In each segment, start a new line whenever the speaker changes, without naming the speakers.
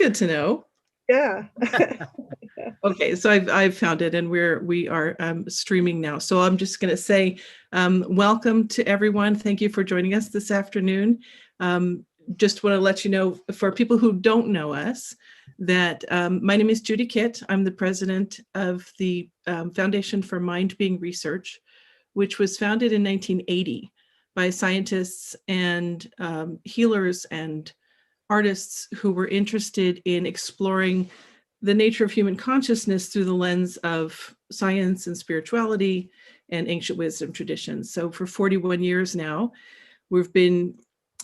good to know.
Yeah.
Okay, so I've found it, and we are streaming now. So I'm just going to say welcome to everyone. Thank you for joining us this afternoon. Just want to let you know, for people who don't know us, that my name is Judy Kitt. I'm the president of the Foundation for Mind Being Research, which was founded in 1980 by scientists and healers and artists who were interested in exploring the nature of human consciousness through the lens of science and spirituality and ancient wisdom traditions. So for 41 years now, we've been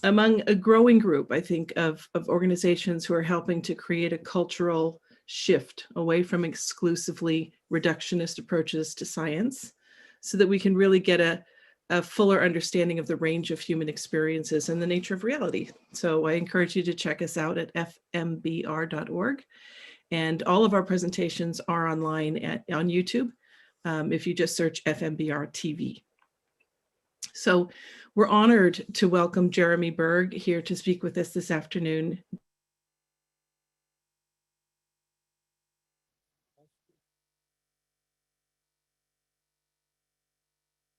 among a growing group, I think, of organizations who are helping to create a cultural shift away from exclusively reductionist approaches to science, so that we can really get a fuller understanding of the range of human experiences and the nature of reality. So I encourage you to check us out at fmbr.org. And all of our presentations are online on YouTube if you just search FMBR TV. So we're honored to welcome Jeremy Berg here to speak with us this afternoon.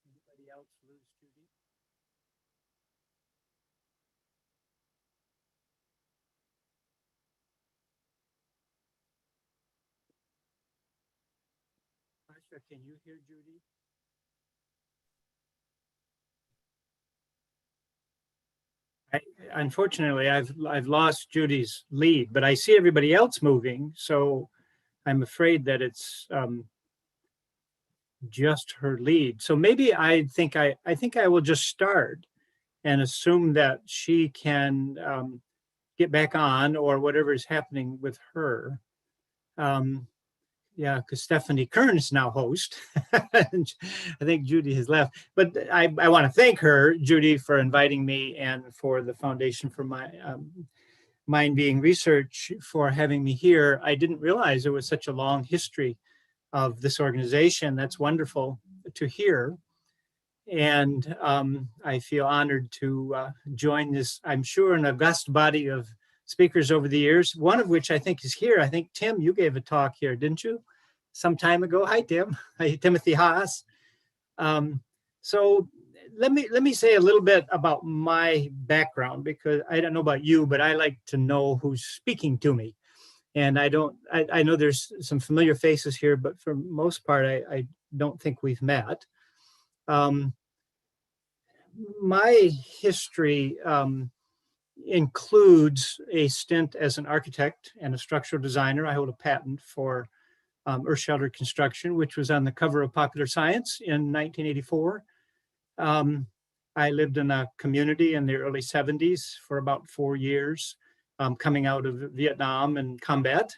Anybody else lose Judy? Asha, can you hear Judy? Unfortunately, I've lost Judy's lead, but I see everybody else moving, so I'm afraid that it's just her lead. So maybe I think I will just start and assume that she can get back on, or whatever is happening with her. Yeah, because Stephanie Kern is now host. I think Judy has left, but I want to thank her, Judy, for inviting me, and for the Foundation for Mind Being Research for having me here. I didn't realize there was such a long history of this organization. That's wonderful to hear. And I feel honored to join this, I'm sure, an august body of speakers over the years, one of which I think is here. I think, Tim, you gave a talk here, didn't you? Some time ago. Hi, Tim. Hi, Timothy Haas. So let me say a little bit about my background, because I don't know about you, but I like to know who's speaking to me. And I know there's some familiar faces here, but for most part, I don't think we've met. My history includes a stint as an architect and a structural designer. I hold a patent for earth shelter construction, which was on the cover of Popular Science in 1984. I lived in a community in the early 70s for about 4 years, coming out of Vietnam and combat,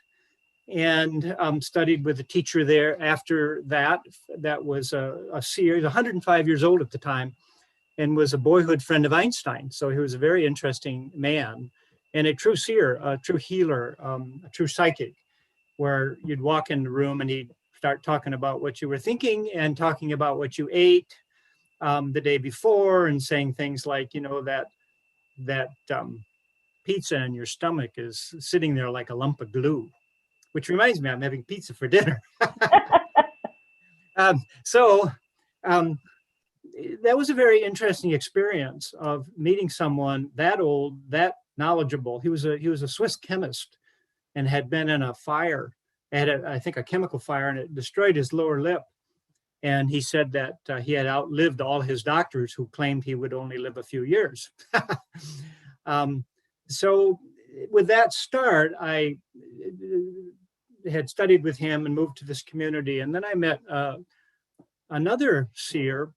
and studied with a teacher there. After that, that was a seer, 105 years old at the time, and was a boyhood friend of Einstein. So he was a very interesting man, and a true seer, a true healer, a true psychic, where you'd walk in the room and he'd start talking about what you were thinking and talking about what you ate the day before, and saying things like, you know, that pizza in your stomach is sitting there like a lump of glue, which reminds me, I'm having pizza for dinner. That was a very interesting experience of meeting someone that old, that knowledgeable. He was a Swiss chemist and had been in a fire, had I think a chemical fire, and it destroyed his lower lip. And he said that he had outlived all his doctors who claimed he would only live a few years. So with that start, I had studied with him and moved to this community. And then I met another seer,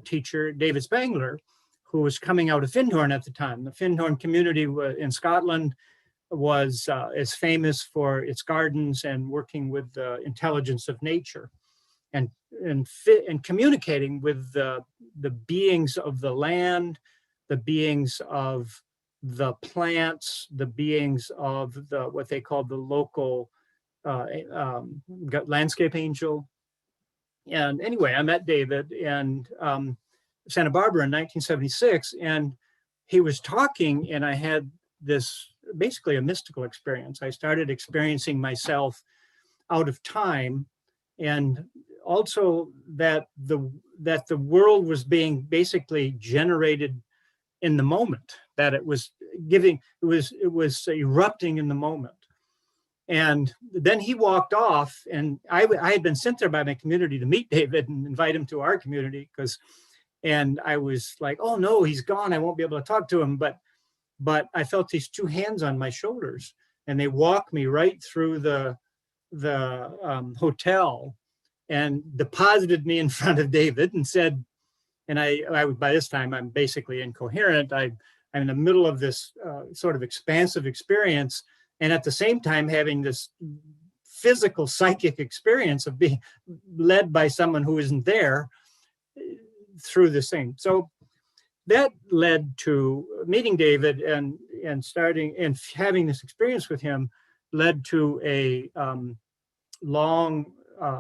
teacher, David Spangler, who was coming out of Findhorn at the time. The Findhorn community in Scotland was famous for its gardens and working with the intelligence of nature, and communicating with the beings of the land, the beings of the plants, the beings of what they called the local landscape angel. And anyway, I met David in Santa Barbara in 1976, and he was talking, and I had this basically a mystical experience. I started experiencing myself out of time, and also that the world was being basically generated in the moment, that it was erupting in the moment. And then he walked off, and I had been sent there by my community to meet David and invite him to our community, and I was like, oh no, he's gone, I won't be able to talk to him. But I felt these two hands on my shoulders, and they walked me right through the hotel and deposited me in front of David and said, and I by this time I'm basically incoherent. I'm in the middle of this sort of expansive experience, and at the same time having this physical psychic experience of being led by someone who isn't there through this thing. So that led to meeting David and starting and having this experience with him, led to a long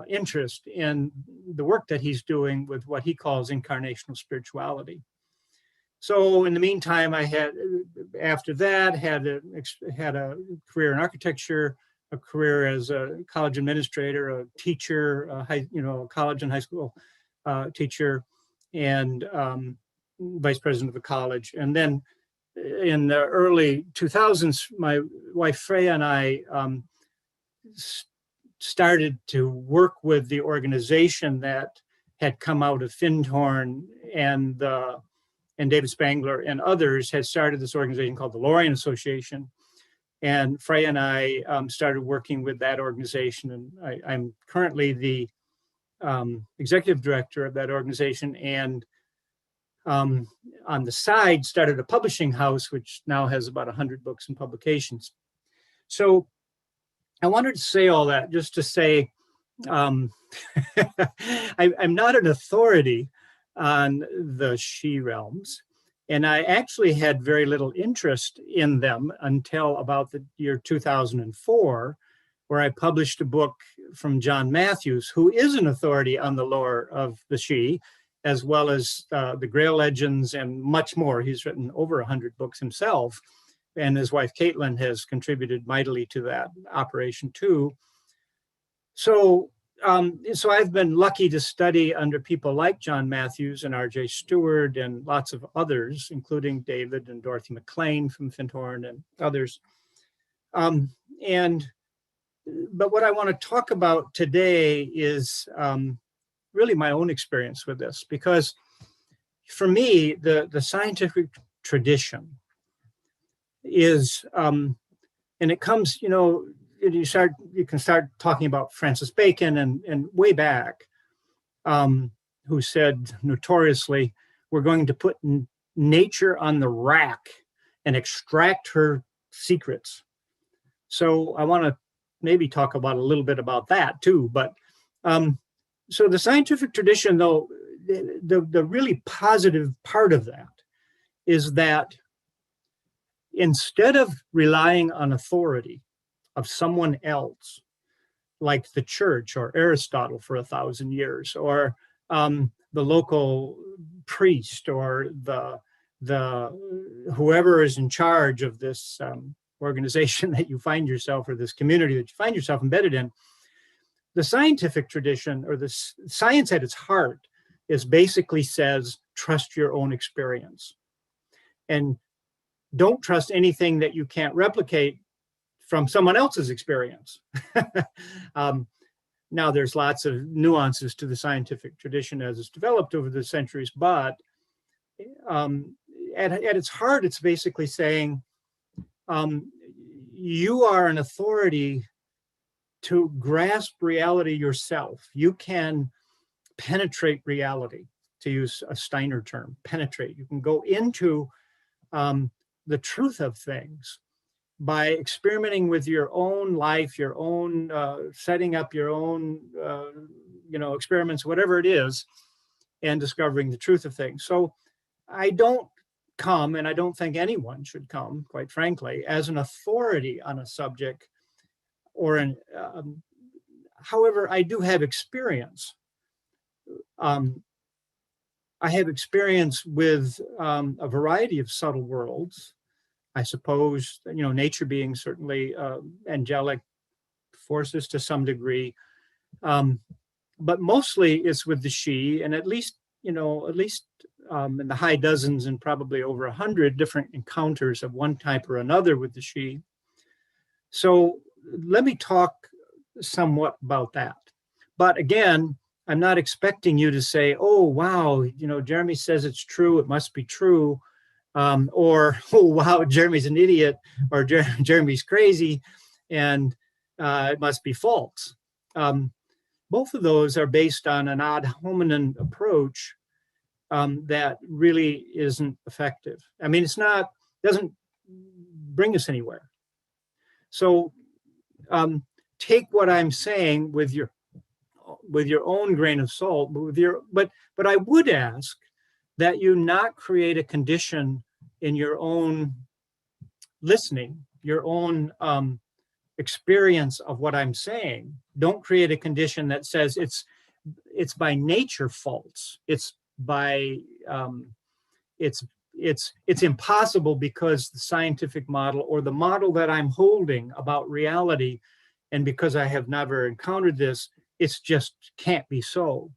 interest in the work that he's doing with what he calls incarnational spirituality. So in the meantime, I had, after that, had a career in architecture, a career as a college administrator, a teacher, a college and high school teacher, and vice president of a college. And then in the early 2000s, my wife Freya and I started to work with the organization that had come out of Findhorn, and David Spangler and others had started this organization called the Lorien Association. And Freya and I started working with that organization, and I'm currently the executive director of that organization, and on the side started a publishing house, which now has about 100 books and publications. So I wanted to say all that just to say I'm not an authority on the shee realms, and I actually had very little interest in them until about the year 2004, where I published a book from John Matthews, who is an authority on the lore of the shee, as well as the Grail legends and much more. He's written over 100 books himself, and his wife Caitlin has contributed mightily to that operation too. So I've been lucky to study under people like John Matthews and R.J. Stewart and lots of others, including David and Dorothy McLean from Findhorn and others. But what I want to talk about today is really my own experience with this, because for me, the scientific tradition is, and it comes, you can start talking about Francis Bacon and way back, who said notoriously, we're going to put nature on the rack and extract her secrets. So I want to maybe talk about a little bit about that too. But so the scientific tradition, though, the really positive part of that is that instead of relying on authority of someone else, like the church or Aristotle for 1,000 years, or the local priest, or the whoever is in charge of this organization that you find yourself, or this community that you find yourself embedded in, the scientific tradition, or the science at its heart, is basically says, trust your own experience. And don't trust anything that you can't replicate from someone else's experience. Now, there's lots of nuances to the scientific tradition as it's developed over the centuries, but at its heart, it's basically saying, you are an authority to grasp reality yourself. You can penetrate reality, to use a Steiner term, penetrate. You can go into the truth of things by experimenting with your own life, your own setting up your own experiments, whatever it is, and discovering the truth of things. So I don't come, and I don't think anyone should come, quite frankly, as an authority on a subject, or however, I do have experience. I have experience with a variety of subtle worlds, I suppose, nature being certainly angelic forces to some degree. But mostly it's with the shee, and at least in the high dozens and probably over 100 different encounters of one type or another with the shee. So let me talk somewhat about that. But again, I'm not expecting you to say, oh, wow, Jeremy says it's true, it must be true. Or, oh, wow, Jeremy's an idiot, or Jeremy's crazy, and it must be false. Both of those are based on an ad hominem approach that really isn't effective. I mean, doesn't bring us anywhere. So take what I'm saying with your own grain of salt, but I would ask that you not create a condition in your own listening, your own experience of what I'm saying. Don't create a condition that says it's by nature false. It's impossible because the scientific model or the model that I'm holding about reality, and because I have never encountered this, it's just can't be so.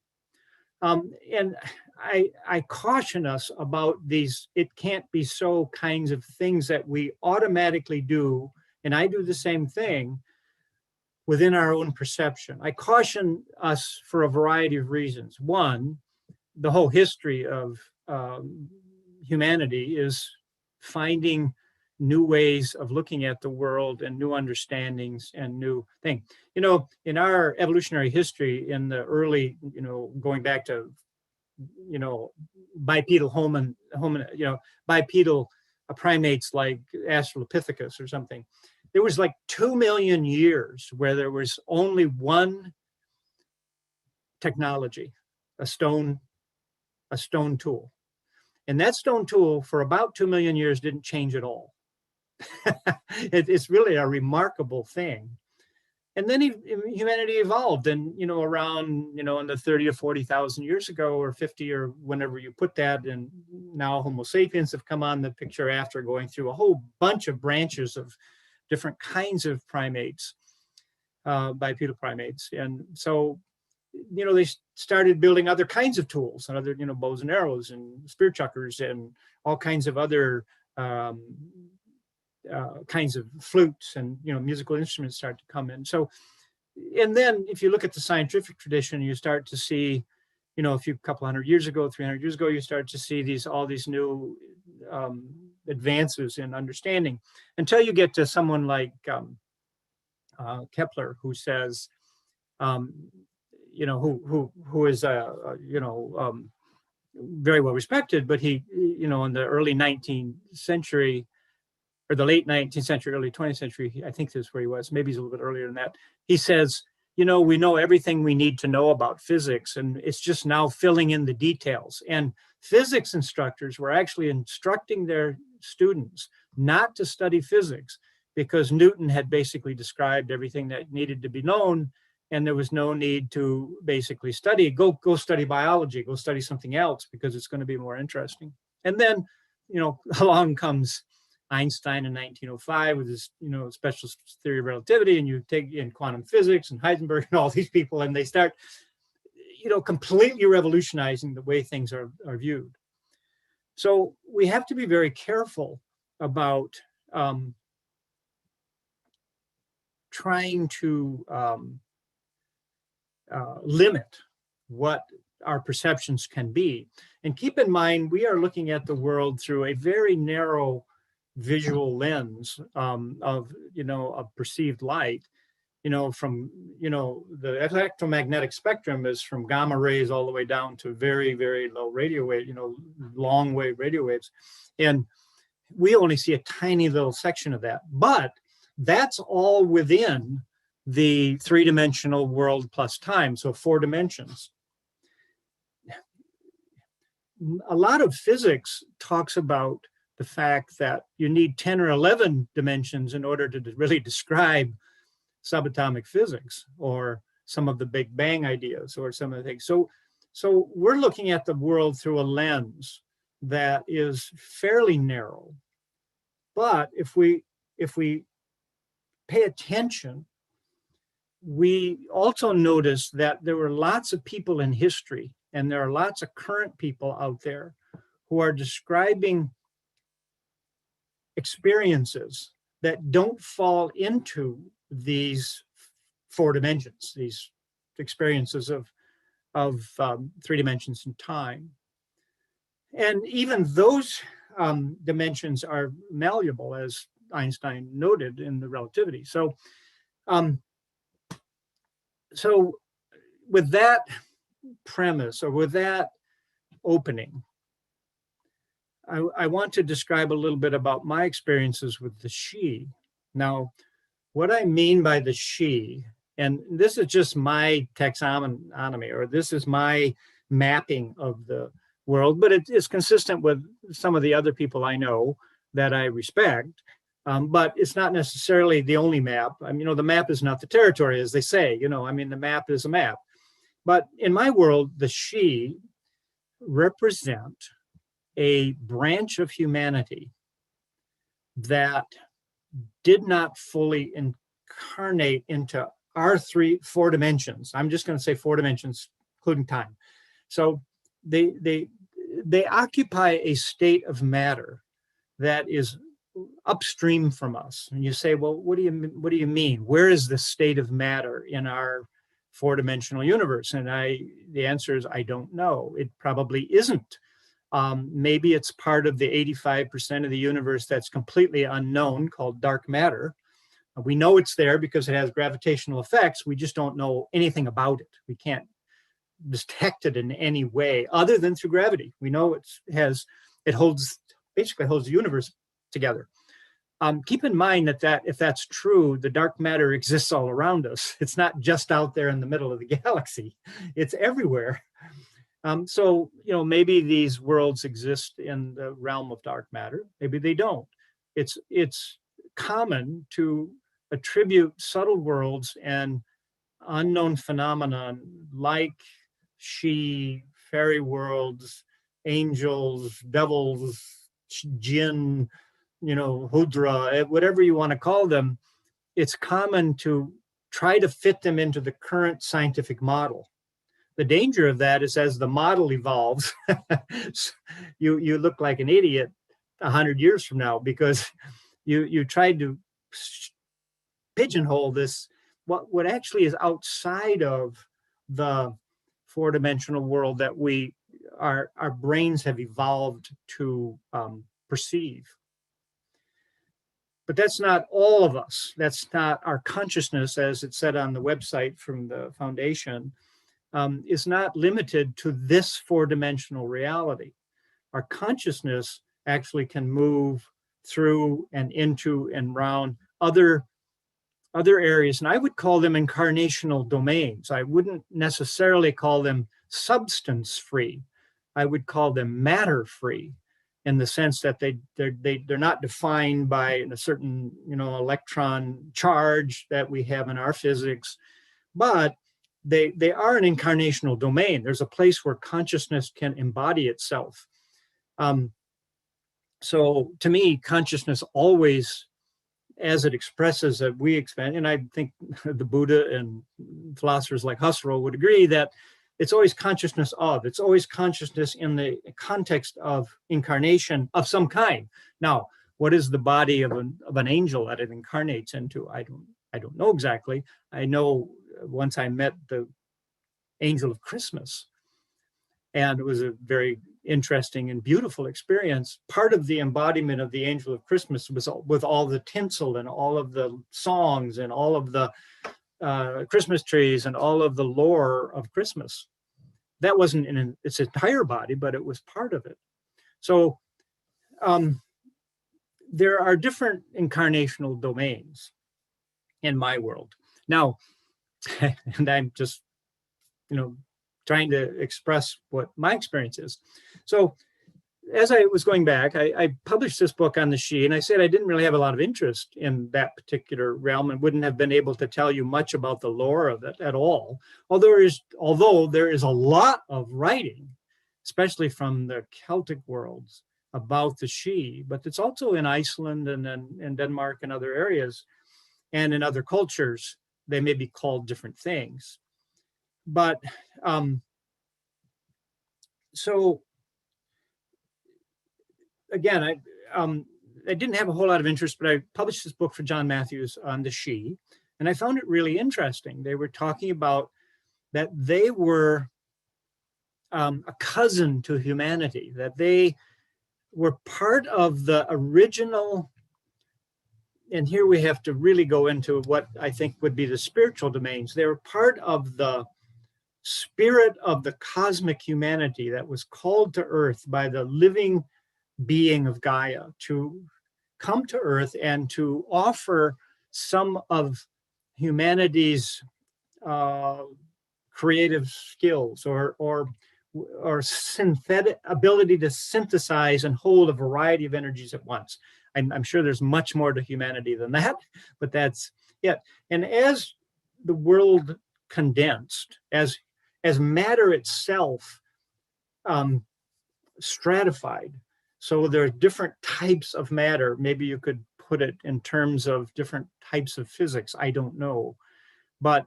And I caution us about these "it can't be so" kinds of things that we automatically do, and I do the same thing within our own perception. I caution us for a variety of reasons. One, the whole history of humanity is finding new ways of looking at the world and new understandings and new things. In our evolutionary history, in the early, going back to, bipedal bipedal primates like Australopithecus or something, there was like 2 million years where there was only one technology, a stone tool. And that stone tool for about 2 million years didn't change at all. It's really a remarkable thing. And then humanity evolved, and around in the 30 to 40,000 years ago, or 50, or whenever you put that, and now Homo sapiens have come on the picture after going through a whole bunch of branches of different kinds of primates, bipedal primates. And so they started building other kinds of tools, and other bows and arrows and spear chuckers and all kinds of other kinds of flutes, and musical instruments start to come in. So, and then if you look at the scientific tradition, you start to see, a couple 100 years ago, 300 years ago, you start to see all these new advances in understanding, until you get to someone like Kepler, who says, who is very well respected, but he, in the early 19th century, or the late 19th century, early 20th century, I think this is where he was, maybe he's a little bit earlier than that. He says, we know everything we need to know about physics, and it's just now filling in the details. And physics instructors were actually instructing their students not to study physics, because Newton had basically described everything that needed to be known, and there was no need to basically study. Go study biology, go study something else, because it's going to be more interesting. And then, along comes Einstein in 1905 with his, special theory of relativity, and you take in quantum physics and Heisenberg and all these people, and they start, completely revolutionizing the way things are viewed. So we have to be very careful about trying to limit what our perceptions can be. And keep in mind, we are looking at the world through a very narrow visual lens of perceived light. From the electromagnetic spectrum is from gamma rays all the way down to very, very low radio wave, long wave radio waves, and we only see a tiny little section of that. But that's all within the three-dimensional world plus time, so 4 dimensions. A lot of physics talks about the fact that you need 10 or 11 dimensions in order to really describe subatomic physics, or some of the Big Bang ideas, or some of the things. So we're looking at the world through a lens that is fairly narrow. But if we pay attention, we also notice that there were lots of people in history, and there are lots of current people out there who are describing experiences that don't fall into these four dimensions, these experiences of 3 dimensions in time. And even those dimensions are malleable, as Einstein noted in the relativity. So with that premise, or with that opening, I want to describe a little bit about my experiences with the shee. Now, what I mean by the shee, and this is just my taxonomy, or this is my mapping of the world, but it is consistent with some of the other people I know that I respect. But it's not necessarily the only map. I mean, the map is not the territory, as they say. The map is a map. But in my world, the shee represent a branch of humanity that did not fully incarnate into our four dimensions. I'm just going to say 4 dimensions, including time. So they occupy a state of matter that is upstream from us. And you say, well, what do you mean? Where is the state of matter in our 4-dimensional universe? And the answer is, I don't know. It probably isn't. Maybe it's part of the 85% of the universe that's completely unknown, called dark matter. We know it's there because it has gravitational effects. We just don't know anything about it. We can't detect it in any way other than through gravity. We know basically holds the universe together. Keep in mind that if that's true, the dark matter exists all around us. It's not just out there in the middle of the galaxy. It's everywhere. So maybe these worlds exist in the realm of dark matter. Maybe they don't. It's common to attribute subtle worlds and unknown phenomenon like shee, fairy worlds, angels, devils, Jinn, Hudra, whatever you want to call them. It's common to try to fit them into the current scientific model. The danger of that is, as the model evolves, you look like an idiot 100 years from now, because you tried to pigeonhole this, what actually is outside of the 4-dimensional world that our brains have evolved to perceive. But that's not all of us. That's not our consciousness, as it said on the website from the foundation, is not limited to this 4-dimensional reality. Our consciousness actually can move through and into and around other areas, and I would call them incarnational domains. I wouldn't necessarily call them substance-free. I would call them matter-free, in the sense that they're not defined by a certain electron charge that we have in our physics, but they are an incarnational domain. There's a place where consciousness can embody itself. So to me, consciousness always, as it expresses, that we expand, and I think the Buddha and philosophers like Husserl would agree that it's always consciousness of. It's always consciousness in the context of incarnation of some kind. Now, what is the body of an angel that it incarnates into? I don't know exactly. I know once I met the angel of Christmas, and it was a very interesting and beautiful experience. Part of the embodiment of the angel of Christmas was with all the tinsel and all of the songs and all of the Christmas trees and all of the lore of Christmas. That wasn't in its entire body, but it was part of it. So there are different incarnational domains in my world. Now, and I'm just, trying to express what my experience is. So as I was going back, I published this book on the shee, and I said I didn't really have a lot of interest in that particular realm and wouldn't have been able to tell you much about the lore of it at all. Although there is a lot of writing, especially from the Celtic worlds, about the shee, but it's also in Iceland and in Denmark and other areas, and in other cultures. They may be called different things. But so again, I didn't have a whole lot of interest, but I published this book for John Matthews on the shee, and I found it really interesting. They were talking about that they were a cousin to humanity, that they were part of the original, and here we have to really go into what I think would be the spiritual domains. They were part of the spirit of the cosmic humanity that was called to earth by the living being of Gaia to come to earth and to offer some of humanity's creative skills or synthetic ability to synthesize and hold a variety of energies at once. I'm sure there's much more to humanity than that, but that's it. And as the world condensed, as matter itself stratified, so there are different types of matter. Maybe you could put it in terms of different types of physics. I don't know. But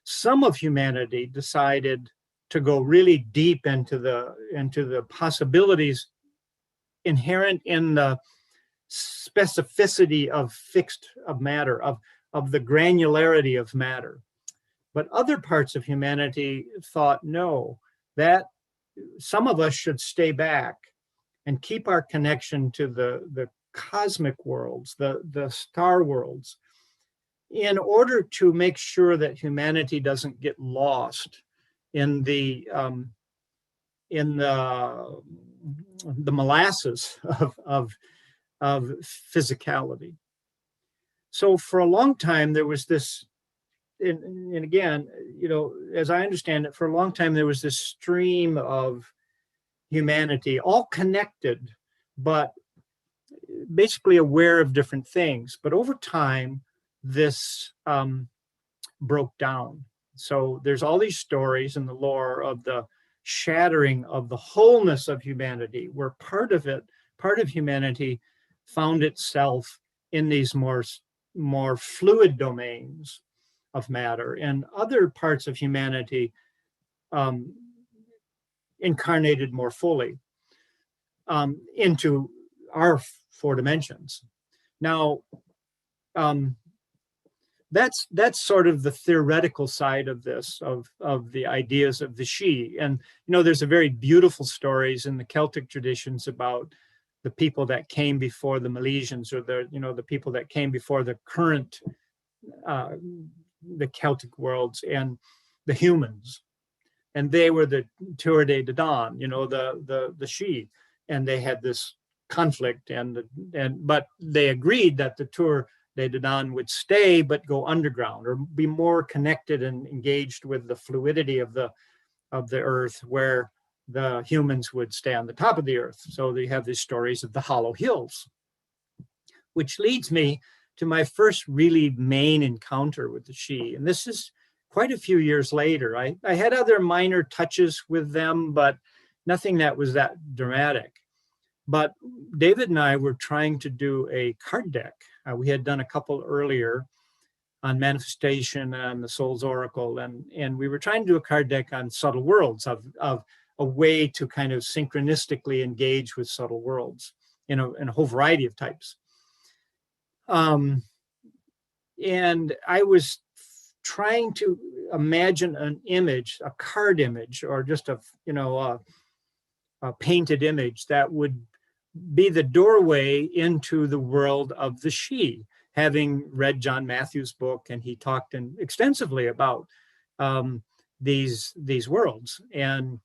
some of humanity decided to go really deep into the possibilities inherent in the specificity of matter, of the granularity of matter. But other parts of humanity thought, no, that some of us should stay back and keep our connection to the cosmic worlds, the star worlds, in order to make sure that humanity doesn't get lost in the molasses of physicality. So for a long time, there was this, and again, as I understand it, for a long time, there was this stream of humanity, all connected, but basically aware of different things. But over time, this broke down. So there's all these stories in the lore of the shattering of the wholeness of humanity, where part of humanity found itself in these more fluid domains of matter, and other parts of humanity incarnated more fully into our four dimensions. Now, that's sort of the theoretical side of this, of the ideas of the shee. And there's a very beautiful stories in the Celtic traditions about the people that came before the Milesians, or the people that came before the current the Celtic worlds, and the humans, and they were the Tuatha Dé Danann, the shee, and they had this conflict, but they agreed that the Tuatha Dé Danann would stay but go underground, or be more connected and engaged with the fluidity of the earth, where the humans would stay on the top of the earth. So they have these stories of the hollow hills, which leads me to my first really main encounter with the shee. And this is quite a few years later. I had other minor touches with them, but nothing that was that dramatic. But David and I were trying to do a card deck. We had done a couple earlier on manifestation and the soul's oracle, and we were trying to do a card deck on subtle worlds, of a way to kind of synchronistically engage with subtle worlds in a whole variety of types. And I was trying to imagine an image, a card image, or just a painted image that would be the doorway into the world of the shee, having read John Matthews' book, and he talked extensively about these worlds. And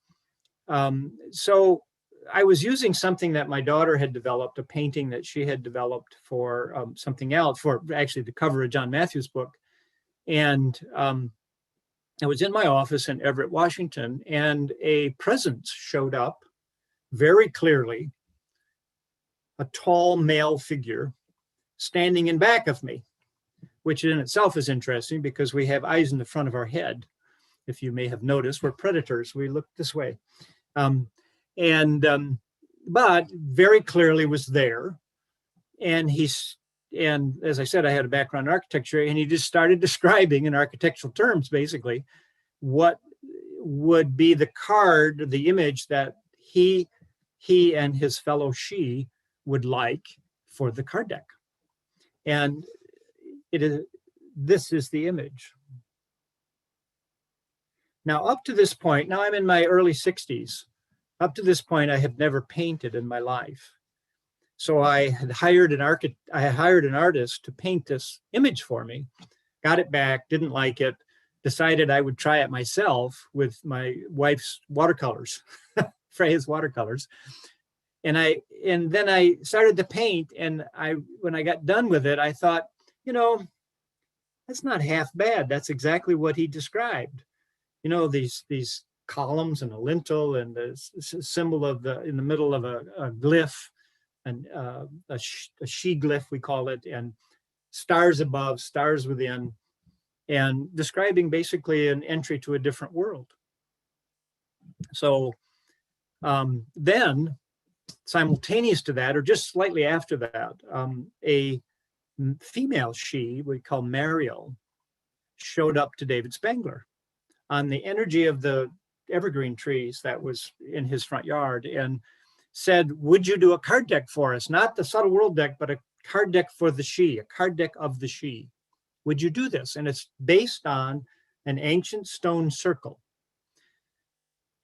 so I was using something that my daughter had developed, a painting that she had developed for something else, for actually the cover of John Matthews' book. And I was in my office in Everett, Washington, and a presence showed up very clearly, a tall male figure standing in back of me, which in itself is interesting because we have eyes in the front of our head. If you may have noticed, we're predators. We look this way. but very clearly was there. And and as I said, I had a background in architecture, and he just started describing in architectural terms, basically, what would be the card, the image that he and his fellow shee would like for the card deck. And this is the image. Now, up to this point, now I'm in my early 60s. Up to this point, I had never painted in my life. So I had hired an artist to paint this image for me, got it back, didn't like it, decided I would try it myself with my wife's watercolors, Freya's watercolors. And then I started to paint, and when I got done with it, I thought, that's not half bad. That's exactly what he described. These columns and a lintel and the symbol in the middle of a glyph, and a shee glyph, we call it, and stars above, stars within, and describing basically an entry to a different world. So then, simultaneous to that, or just slightly after that, a female shee, we call Mariel, showed up to David Spangler on the energy of the evergreen trees that was in his front yard, and said, would you do a card deck for us? Not the subtle world deck, but a card deck for the shee, a card deck of the shee. Would you do this? And it's based on an ancient stone circle.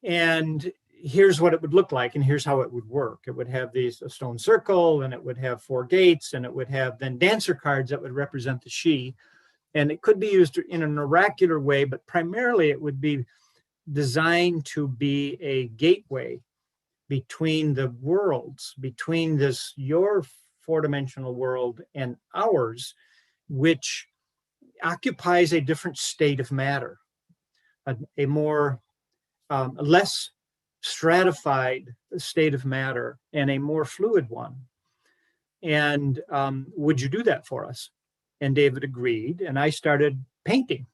And here's what it would look like, and here's how it would work. It would have a stone circle, and it would have 4 gates, and it would have then dancer cards that would represent the shee. And it could be used in an oracular way, but primarily it would be designed to be a gateway between the worlds, between your 4-dimensional world and ours, which occupies a different state of matter, a more less stratified state of matter, and a more fluid one. And would you do that for us? And David agreed, and I started painting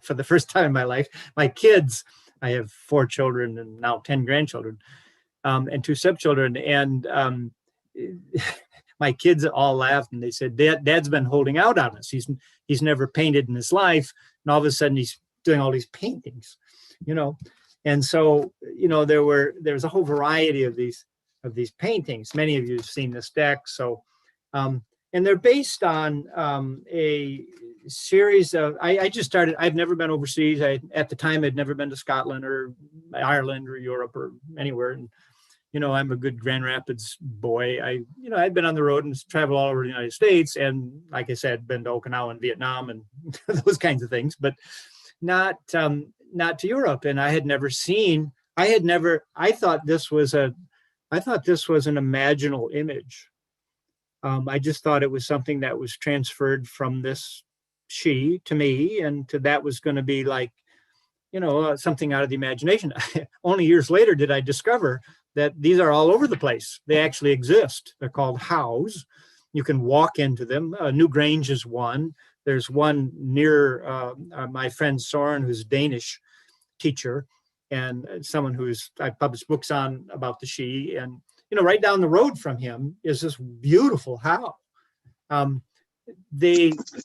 for the first time in my life. My kids, I have 4 children and now 10 grandchildren, and 2 stepchildren. And my kids all laughed, and they said, Dad's been holding out on us. He's never painted in his life. And all of a sudden he's doing all these paintings, And so, there was a whole variety of these paintings. Many of you have seen this deck. So, and they're based on a series of, I just started, I've never been overseas. At the time, I'd never been to Scotland or Ireland or Europe or anywhere. And, I'm a good Grand Rapids boy. I'd been on the road and traveled all over the United States. And like I said, been to Okinawa and Vietnam and those kinds of things, but not to Europe. And I had never seen, I thought this was an imaginal image. I just thought it was something that was transferred from this shee to me, and that was going to be like, something out of the imagination. Only years later did I discover that these are all over the place. They actually exist. They're called hows. You can walk into them. New Grange is one. There's one near my friend Soren, who's Danish teacher, and someone I've published books on about the shee. And right down the road from him is this beautiful how.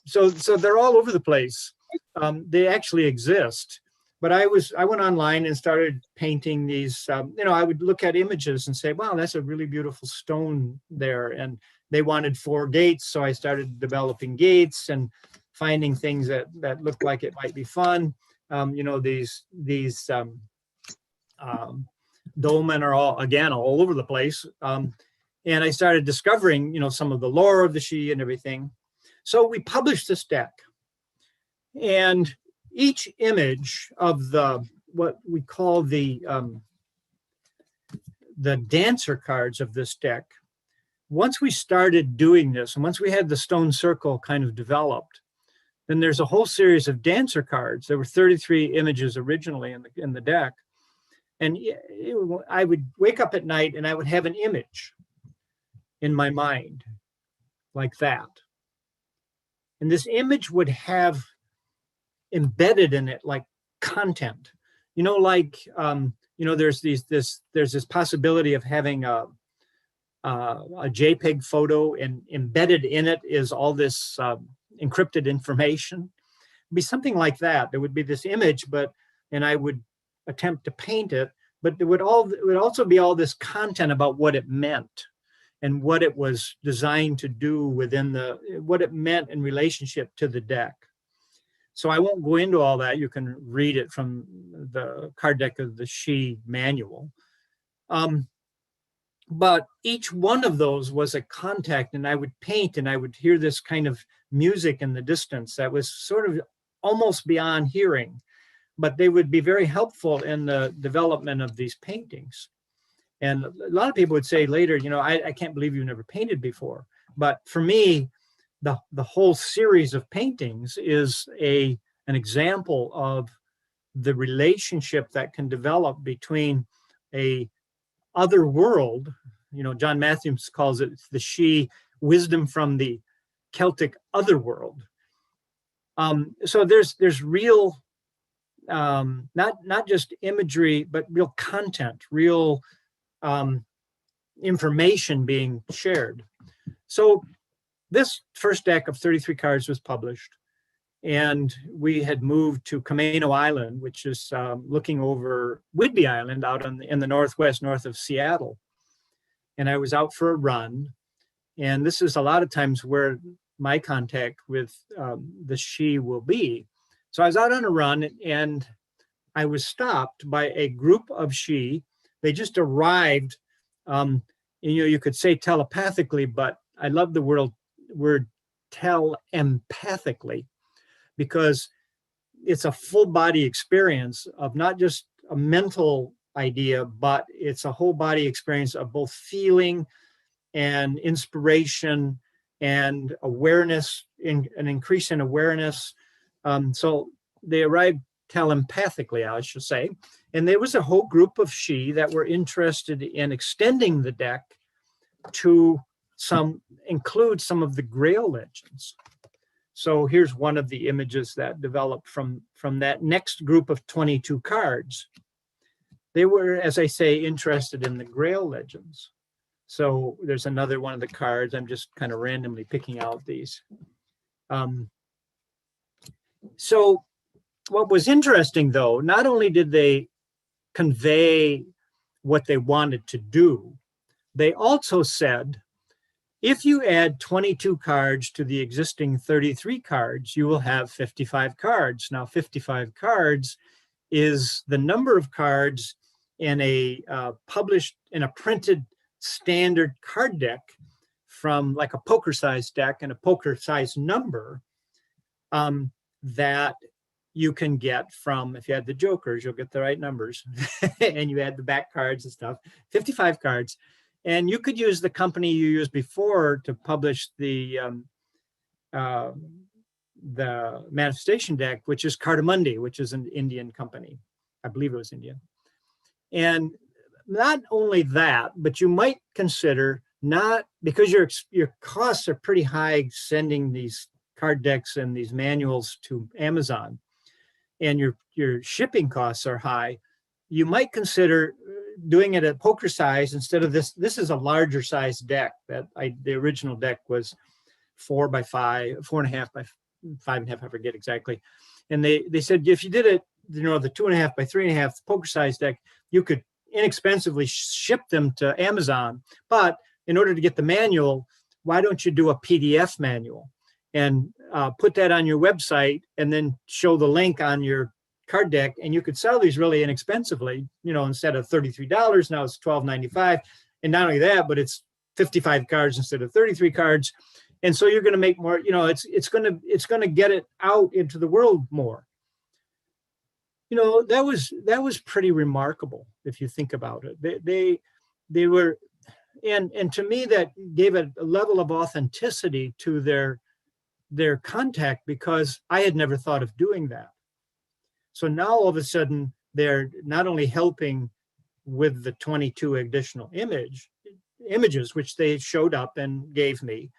So they're all over the place. They actually exist. But I went online and started painting these. I would look at images and say, wow, that's a really beautiful stone there. And they wanted 4 gates, so I started developing gates and finding things that looked like it might be fun. These dolmen are all over the place. And I started discovering, some of the lore of the shee and everything. So we published this deck. And each image of what we call the dancer cards of this deck, once we started doing this, and once we had the stone circle kind of developed, then there's a whole series of dancer cards. There were 33 images originally in the deck. And I would wake up at night and I would have an image in my mind like that. And this image would have embedded in it like content, there's this possibility of having a JPEG photo, and embedded in it is all this encrypted information. It'd be something like that. There would be this image, and I would attempt to paint it, but it would also be all this content about what it meant and what it was designed to do what it meant in relationship to the deck. So I won't go into all that. You can read it from the card deck of the Shee manual. But each one of those was a contact, and I would paint, and I would hear this kind of music in the distance that was sort of almost beyond hearing, but they would be very helpful in the development of these paintings. And a lot of people would say later, I can't believe you've never painted before. But for me, the whole series of paintings is an example of the relationship that can develop between a other world. John Matthews calls it the Shee wisdom from the Celtic other world. So there's real, not just imagery, but real content, real information being shared. So this first deck of 33 cards was published, and we had moved to Camano Island, which is looking over Whidbey Island out in the northwest, north of Seattle. And I was out for a run, and this is a lot of times where my contact with the Shee will be. So I was out on a run, and I was stopped by a group of Shee. They just arrived, you could say telepathically, but I love the word telempathically, because it's a full body experience of not just a mental idea, but it's a whole body experience of both feeling and inspiration and awareness, an increase in awareness. So they arrived telepathically, I should say. And there was a whole group of Shee that were interested in extending the deck to include some of the Grail legends. So here's one of the images that developed from that next group of 22 cards. They were, as I say, interested in the Grail legends. So there's another one of the cards. I'm just kind of randomly picking out these. So what was interesting, though, not only did they convey what they wanted to do, they also said, if you add 22 cards to the existing 33 cards, you will have 55 cards. Now, 55 cards is the number of cards in a printed standard card deck, from like a poker size deck and a poker size number, that you can get from, if you add the jokers, you'll get the right numbers, and you add the back cards and stuff, 55 cards. And you could use the company you used before to publish the manifestation deck, which is Cardamundi, which is an Indian company. I believe it was Indian. And not only that, but you might consider, not because your costs are pretty high sending these card decks and these manuals to Amazon, and your shipping costs are high, you might consider doing it at poker size instead of this. This is a larger size deck. The original deck was 4 by 5, 4.5 by 5.5, I forget exactly. And they said if you did it, the 2.5 by 3.5 poker size deck, you could inexpensively ship them to Amazon. But in order to get the manual, why don't you do a PDF manual and put that on your website, and then show the link on your card deck, and you could sell these really inexpensively. Instead of $33, now it's $12.95. And not only that, but it's 55 cards instead of 33 cards. And so you're going to make more, it's going to get it out into the world more. That was pretty remarkable if you think about it. They were, and to me that gave a level of authenticity to their contact, because I had never thought of doing that. So now all of a sudden they're not only helping with the 22 additional images, which they showed up and gave me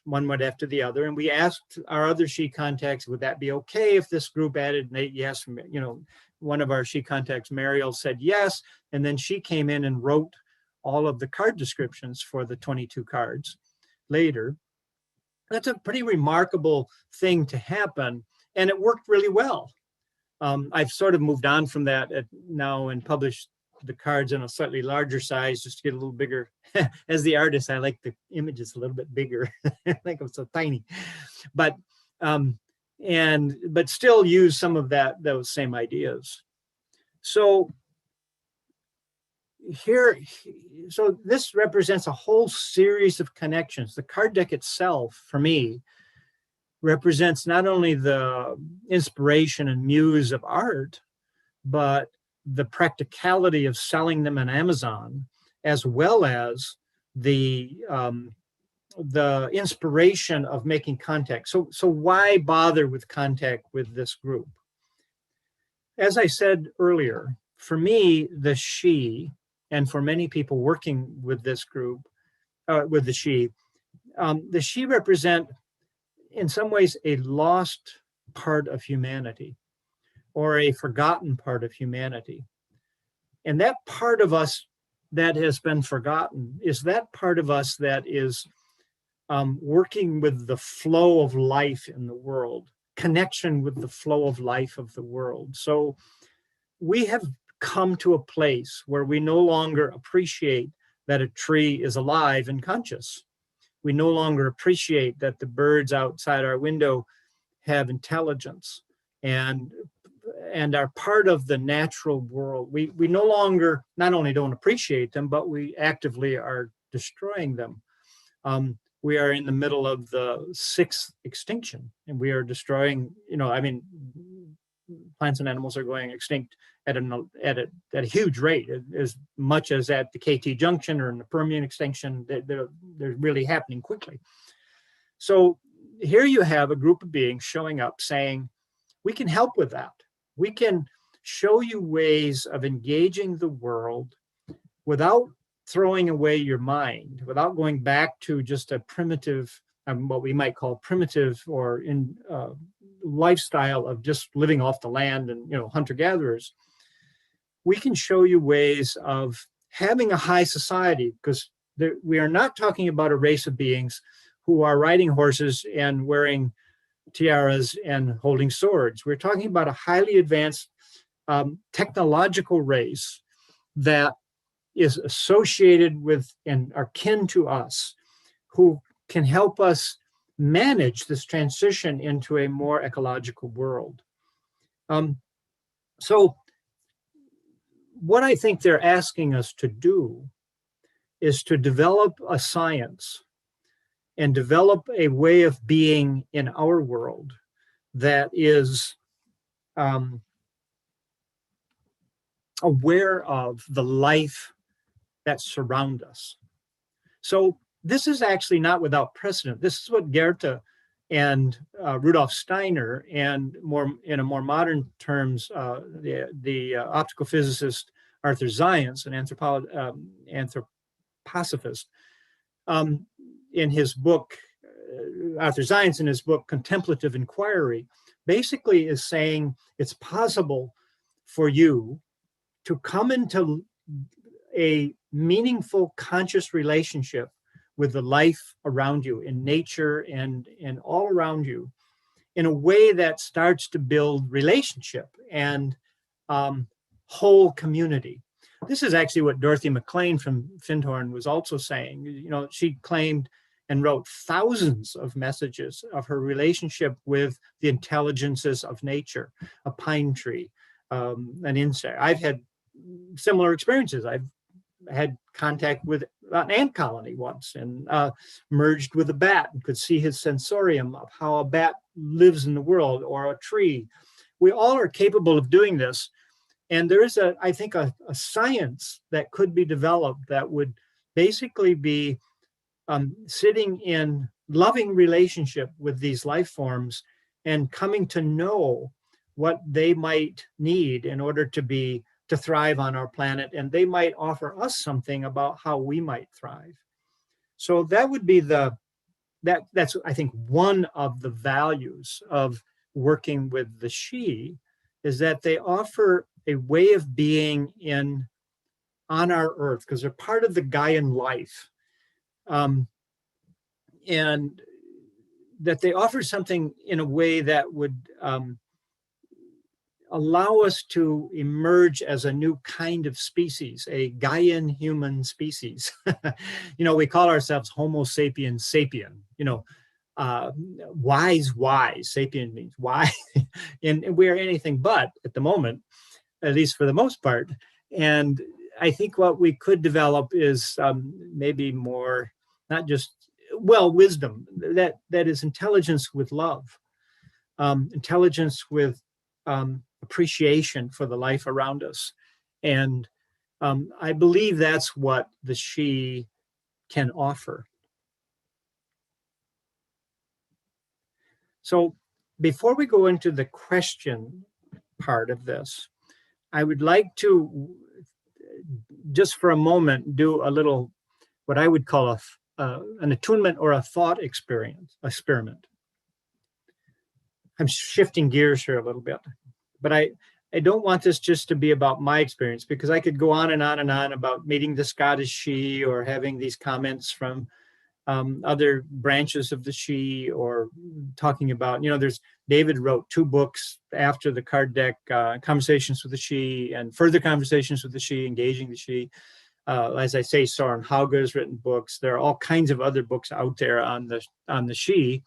one right after the other. And we asked our other Shee contacts, would that be okay if this group added? And yes, one of our Shee contacts, Mariel, said yes. And then she came in and wrote all of the card descriptions for the 22 cards later. That's a pretty remarkable thing to happen, and it worked really well. I've sort of moved on from that now and published the cards in a slightly larger size just to get a little bigger. As the artist, I like the images a little bit bigger. I think I'm so tiny, but still use some of those same ideas. So this represents a whole series of connections. The card deck itself, for me, represents not only the inspiration and muse of art, but the practicality of selling them on Amazon, as well as the inspiration of making contact. So why bother with contact with this group? As I said earlier, for me, the shee, and for many people working with this group, with the shee represent, in some ways, a lost part of humanity, or a forgotten part of humanity. And that part of us that has been forgotten is that part of us that is working with the flow of life in the world, connection with the flow of life of the world. So we have come to a place where we no longer appreciate that a tree is alive and conscious. We no longer appreciate that the birds outside our window have intelligence and are part of the natural world. We no longer not only don't appreciate them, but we actively are destroying them. We are in the middle of the sixth extinction, and we are destroying, plants and animals are going extinct at a huge rate, as much as at the KT junction or in the Permian extinction. They're really happening quickly. So here you have a group of beings showing up saying, we can help with that. We can show you ways of engaging the world without throwing away your mind, without going back to just a primitive, what we might call primitive or in lifestyle of just living off the land and hunter-gatherers. We can show you ways of having a high society, because we are not talking about a race of beings who are riding horses and wearing tiaras and holding swords. We're talking about a highly advanced technological race that is associated with and are kin to us, who can help us manage this transition into a more ecological world. So what I think they're asking us to do is to develop a science and develop a way of being in our world that is aware of the life that surrounds us. So this is actually not without precedent. This is what Goethe and Rudolf Steiner, and in a more modern terms, the optical physicist Arthur Zients, an anthroposophist, in his book, Arthur Zients in his book, Contemplative Inquiry, basically is saying it's possible for you to come into a meaningful, conscious relationship with the life around you, in nature and all around you, in a way that starts to build relationship and whole community. This is actually what Dorothy McLean from Findhorn was also saying. She claimed and wrote thousands of messages of her relationship with the intelligences of nature, a pine tree, an insect. I've had similar experiences. I've had contact with an ant colony once and merged with a bat and could see his sensorium of how a bat lives in the world, or a tree. We all are capable of doing this. And there is, I think, a science that could be developed that would basically be sitting in loving relationship with these life forms and coming to know what they might need in order to thrive on our planet, and they might offer us something about how we might thrive. So that would be that's I think one of the values of working with the shee, is that they offer a way of being in on our earth, because they're part of the Gaian life. And that they offer something in a way that would allow us to emerge as a new kind of species, a Gaian human species. We call ourselves Homo sapiens sapien, wise, sapien means wise, and we are anything but at the moment, at least for the most part. And I think what we could develop is maybe more, not just, wisdom, that is intelligence with love, intelligence with appreciation for the life around us. And I believe that's what the shee can offer. So before we go into the question part of this, I would like to just for a moment do a little, what I would call an attunement or a thought experiment. I'm shifting gears here a little bit, but I don't want this just to be about my experience, because I could go on and on and on about meeting the Scottish shee or having these comments from other branches of the shee, or talking about, David wrote 2 books after the card deck, Conversations with the Shee and Further Conversations with the Shee, Engaging the Shee. As I say, Soren Hauge has written books. There are all kinds of other books out there on the shee.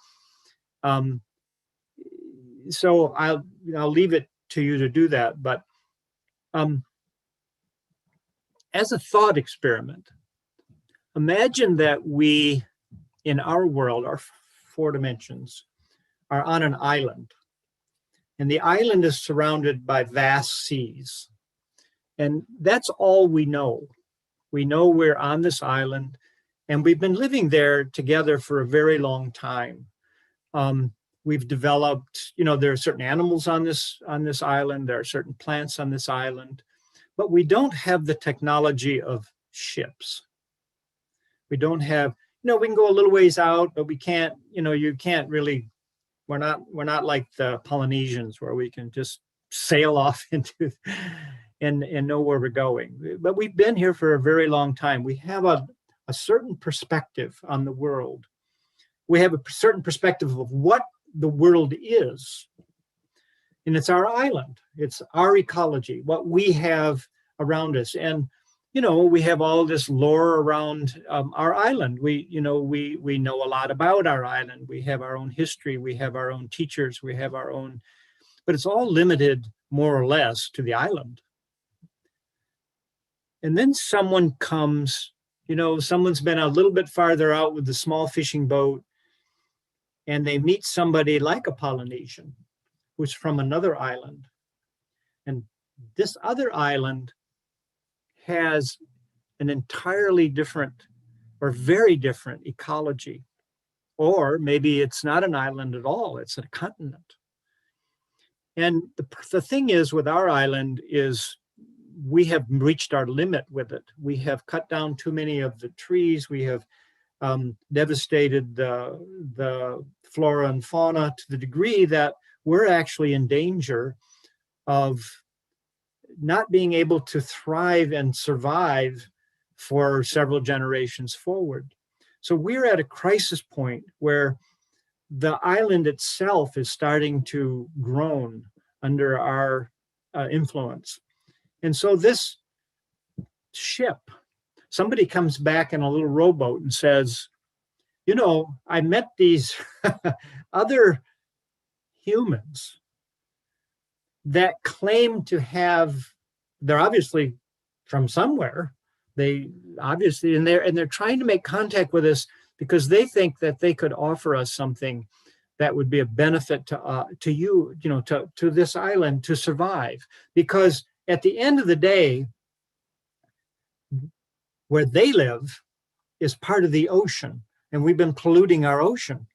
So I'll leave it to you to do that. But as a thought experiment, imagine that we, in our world, our 4 dimensions, are on an island. And the island is surrounded by vast seas. And that's all we know. We know we're on this island, and we've been living there together for a very long time. We've developed, there are certain animals on this island, there are certain plants on this island, but we don't have the technology of ships. We don't have, we can go a little ways out, but we can't, you can't really, we're not like the Polynesians where we can just sail off into and know where we're going. But we've been here for a very long time. We have a certain perspective on the world. We have a certain perspective of what the world is. And it's our island. It's our ecology, what we have around us. And, we have all this lore around our island. We know a lot about our island. We have our own history. We have our own teachers. We have our own, but it's all limited more or less to the island. And then someone comes, someone's been a little bit farther out with the small fishing boat, and they meet somebody like a Polynesian who's from another island. And this other island has an entirely different or very different ecology. Or maybe it's not an island at all, it's a continent. And the thing is with our island is we have reached our limit with it. We have cut down too many of the trees. We have devastated the flora and fauna to the degree that we're actually in danger of not being able to thrive and survive for several generations forward. So we're at a crisis point where the island itself is starting to groan under our influence. And so this ship, somebody comes back in a little rowboat and says, I met these other humans that claim to have, they're obviously from somewhere. They obviously, and they're trying to make contact with us because they think that they could offer us something that would be a benefit to you, to this island to survive. Because at the end of the day, where they live is part of the ocean, and we've been polluting our ocean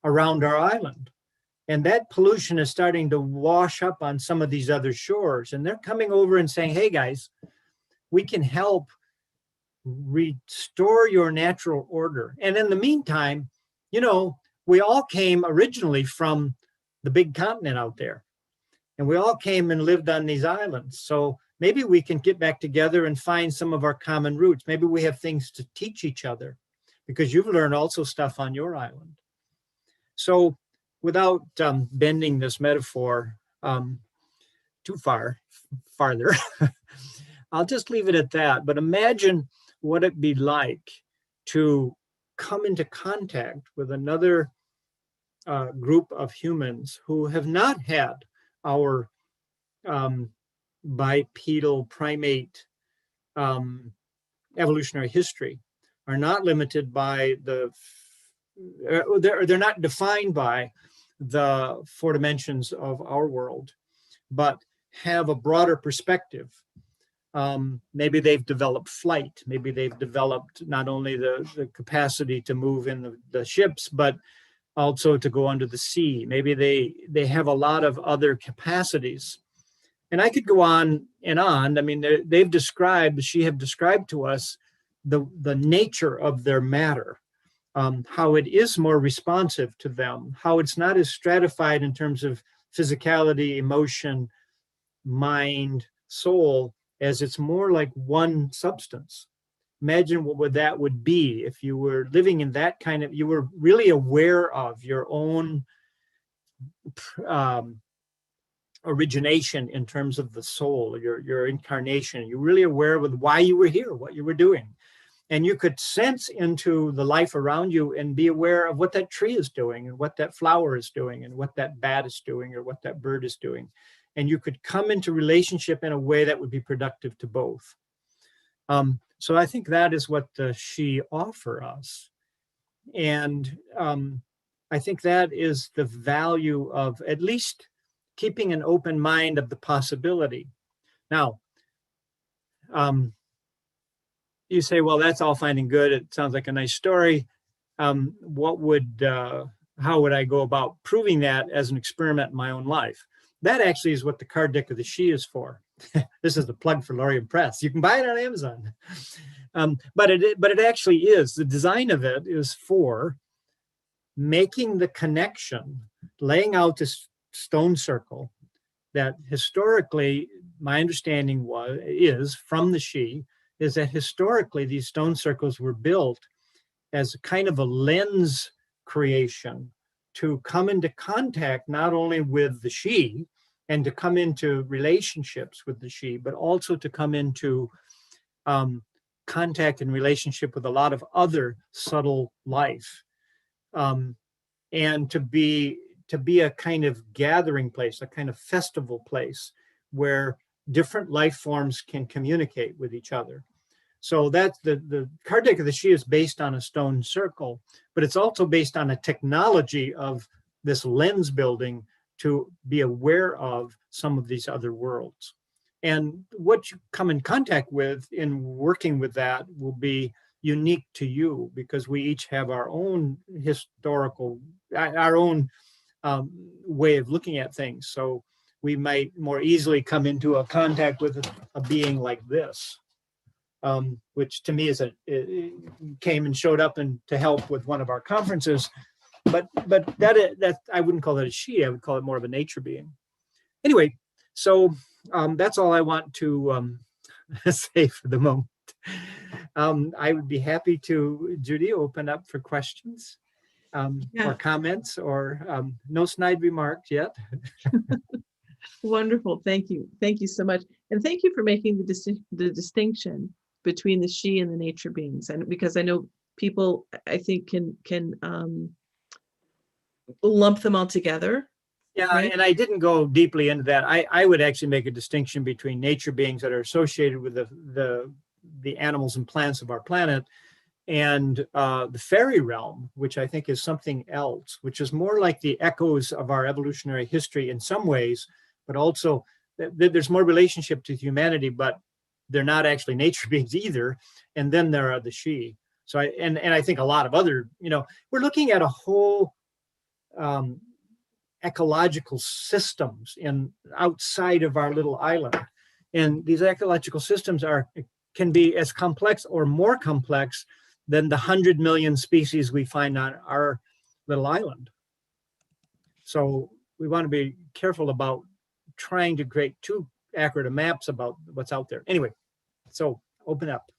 around our island. And that pollution is starting to wash up on some of these other shores. And they're coming over and saying, hey, guys, we can help restore your natural order. And in the meantime, we all came originally from the big continent out there. And we all came and lived on these islands. So maybe we can get back together and find some of our common roots. Maybe we have things to teach each other, because you've learned also stuff on your island. So without bending this metaphor too farther, I'll just leave it at that. But imagine what it'd be like to come into contact with another group of humans who have not had our bipedal primate evolutionary history, are not limited by they're not defined by the four dimensions of our world, but have a broader perspective. Maybe they've developed flight. Maybe they've developed not only the capacity to move in the ships, but also to go under the sea. Maybe they have a lot of other capacities. And I could go on and on. I mean, they've described to us the nature of their matter, how it is more responsive to them, how it's not as stratified in terms of physicality, emotion, mind, soul, as it's more like one substance. Imagine what that would be if you were living in that kind of, you were really aware of your own origination in terms of the soul, your incarnation. You're really aware of why you were here, what you were doing. And you could sense into the life around you and be aware of what that tree is doing and what that flower is doing and what that bat is doing or what that bird is doing. And you could come into relationship in a way that would be productive to both. So I think that is what the shee offer us. And I think that is the value of at least keeping an open mind of the possibility. Now, you say, well, that's all fine and good. It sounds like a nice story. How would I go about proving that as an experiment in my own life? That actually is what the card deck of the shee is for. This is the plug for Lorien Press. You can buy it on Amazon. But it actually is. The design of it is for making the connection, laying out this stone circle that historically, my understanding is from the shee, is that historically these stone circles were built as a kind of a lens creation to come into contact not only with the shee and to come into relationships with the shee, but also to come into contact and relationship with a lot of other subtle life, and to be a kind of gathering place, a kind of festival place where different life forms can communicate with each other. So that's the card deck of the shee is based on a stone circle, but it's also based on a technology of this lens building to be aware of some of these other worlds. And what you come in contact with in working with that will be unique to you, because we each have our own historical, our own way of looking at things. So we might more easily come into a contact with a being like this, which to me it came and showed up to help with one of our conferences. But that I wouldn't call it a shee. I would call it more of a nature being. Anyway, so that's all I want to say for the moment. I would be happy to, Judy, open up for questions or comments, or no snide remarks yet.
Wonderful. Thank you. Thank you so much. And thank you for making the distinction between the shee and the nature beings. And because I know people, I think, can lump them all together.
Yeah,
right?
And I didn't go deeply into that. I would actually make a distinction between nature beings that are associated with the animals and plants of our planet, and the fairy realm, which I think is something else, which is more like the echoes of our evolutionary history in some ways, but also there's more relationship to humanity, but they're not actually nature beings either. And then there are the shee. So I think a lot of other, we're looking at a whole ecological systems outside of our little island. And these ecological systems can be as complex or more complex than the 100 million species we find on our little island. So we want to be careful about trying to create too accurate maps about what's out there. Anyway, so open up.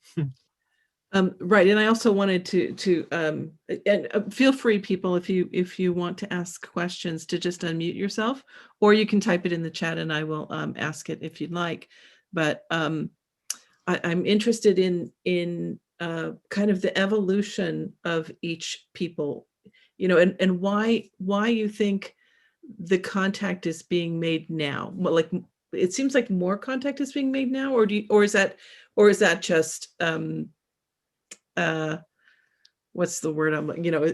Right, and I also wanted to and feel free, people, if you want to ask questions, to just unmute yourself, or you can type it in the chat, and I will ask it if you'd like. But I'm interested in kind of the evolution of each people, and why you think the contact is being made now. Well, like, it seems like more contact is being made now, or is that just what's the word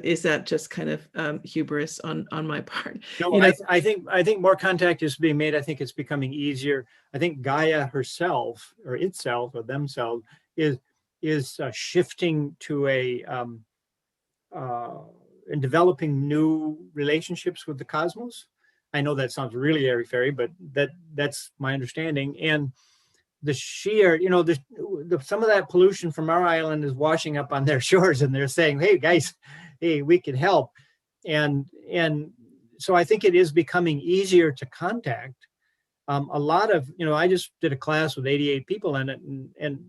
is that just kind of hubris on my part?
No, I think more contact is being made. I think it's becoming easier. I think Gaia herself, or itself, or themselves, is shifting to and developing new relationships with the cosmos. I know that sounds really airy-fairy, but that's my understanding. And the sheer, some of that pollution from our island is washing up on their shores, and they're saying, "Hey guys, hey, we can help." And so I think it is becoming easier to contact. A lot of, I just did a class with 88 people in it, and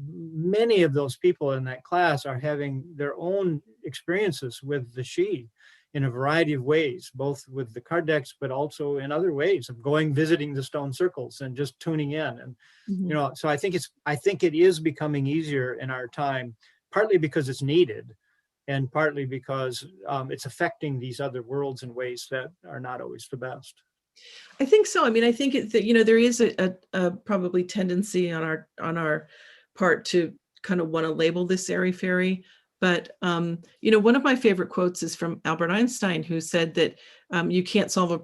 many of those people in that class are having their own experiences with the shee in a variety of ways, both with the card decks, but also in other ways of visiting the stone circles and just tuning in. And, so I think it is becoming easier in our time, partly because it's needed, and partly because it's affecting these other worlds in ways that are not always the best.
I think so. I mean, I think that there is a probably tendency on our part to kind of want to label this airy-fairy. But one of my favorite quotes is from Albert Einstein, who said that you can't solve a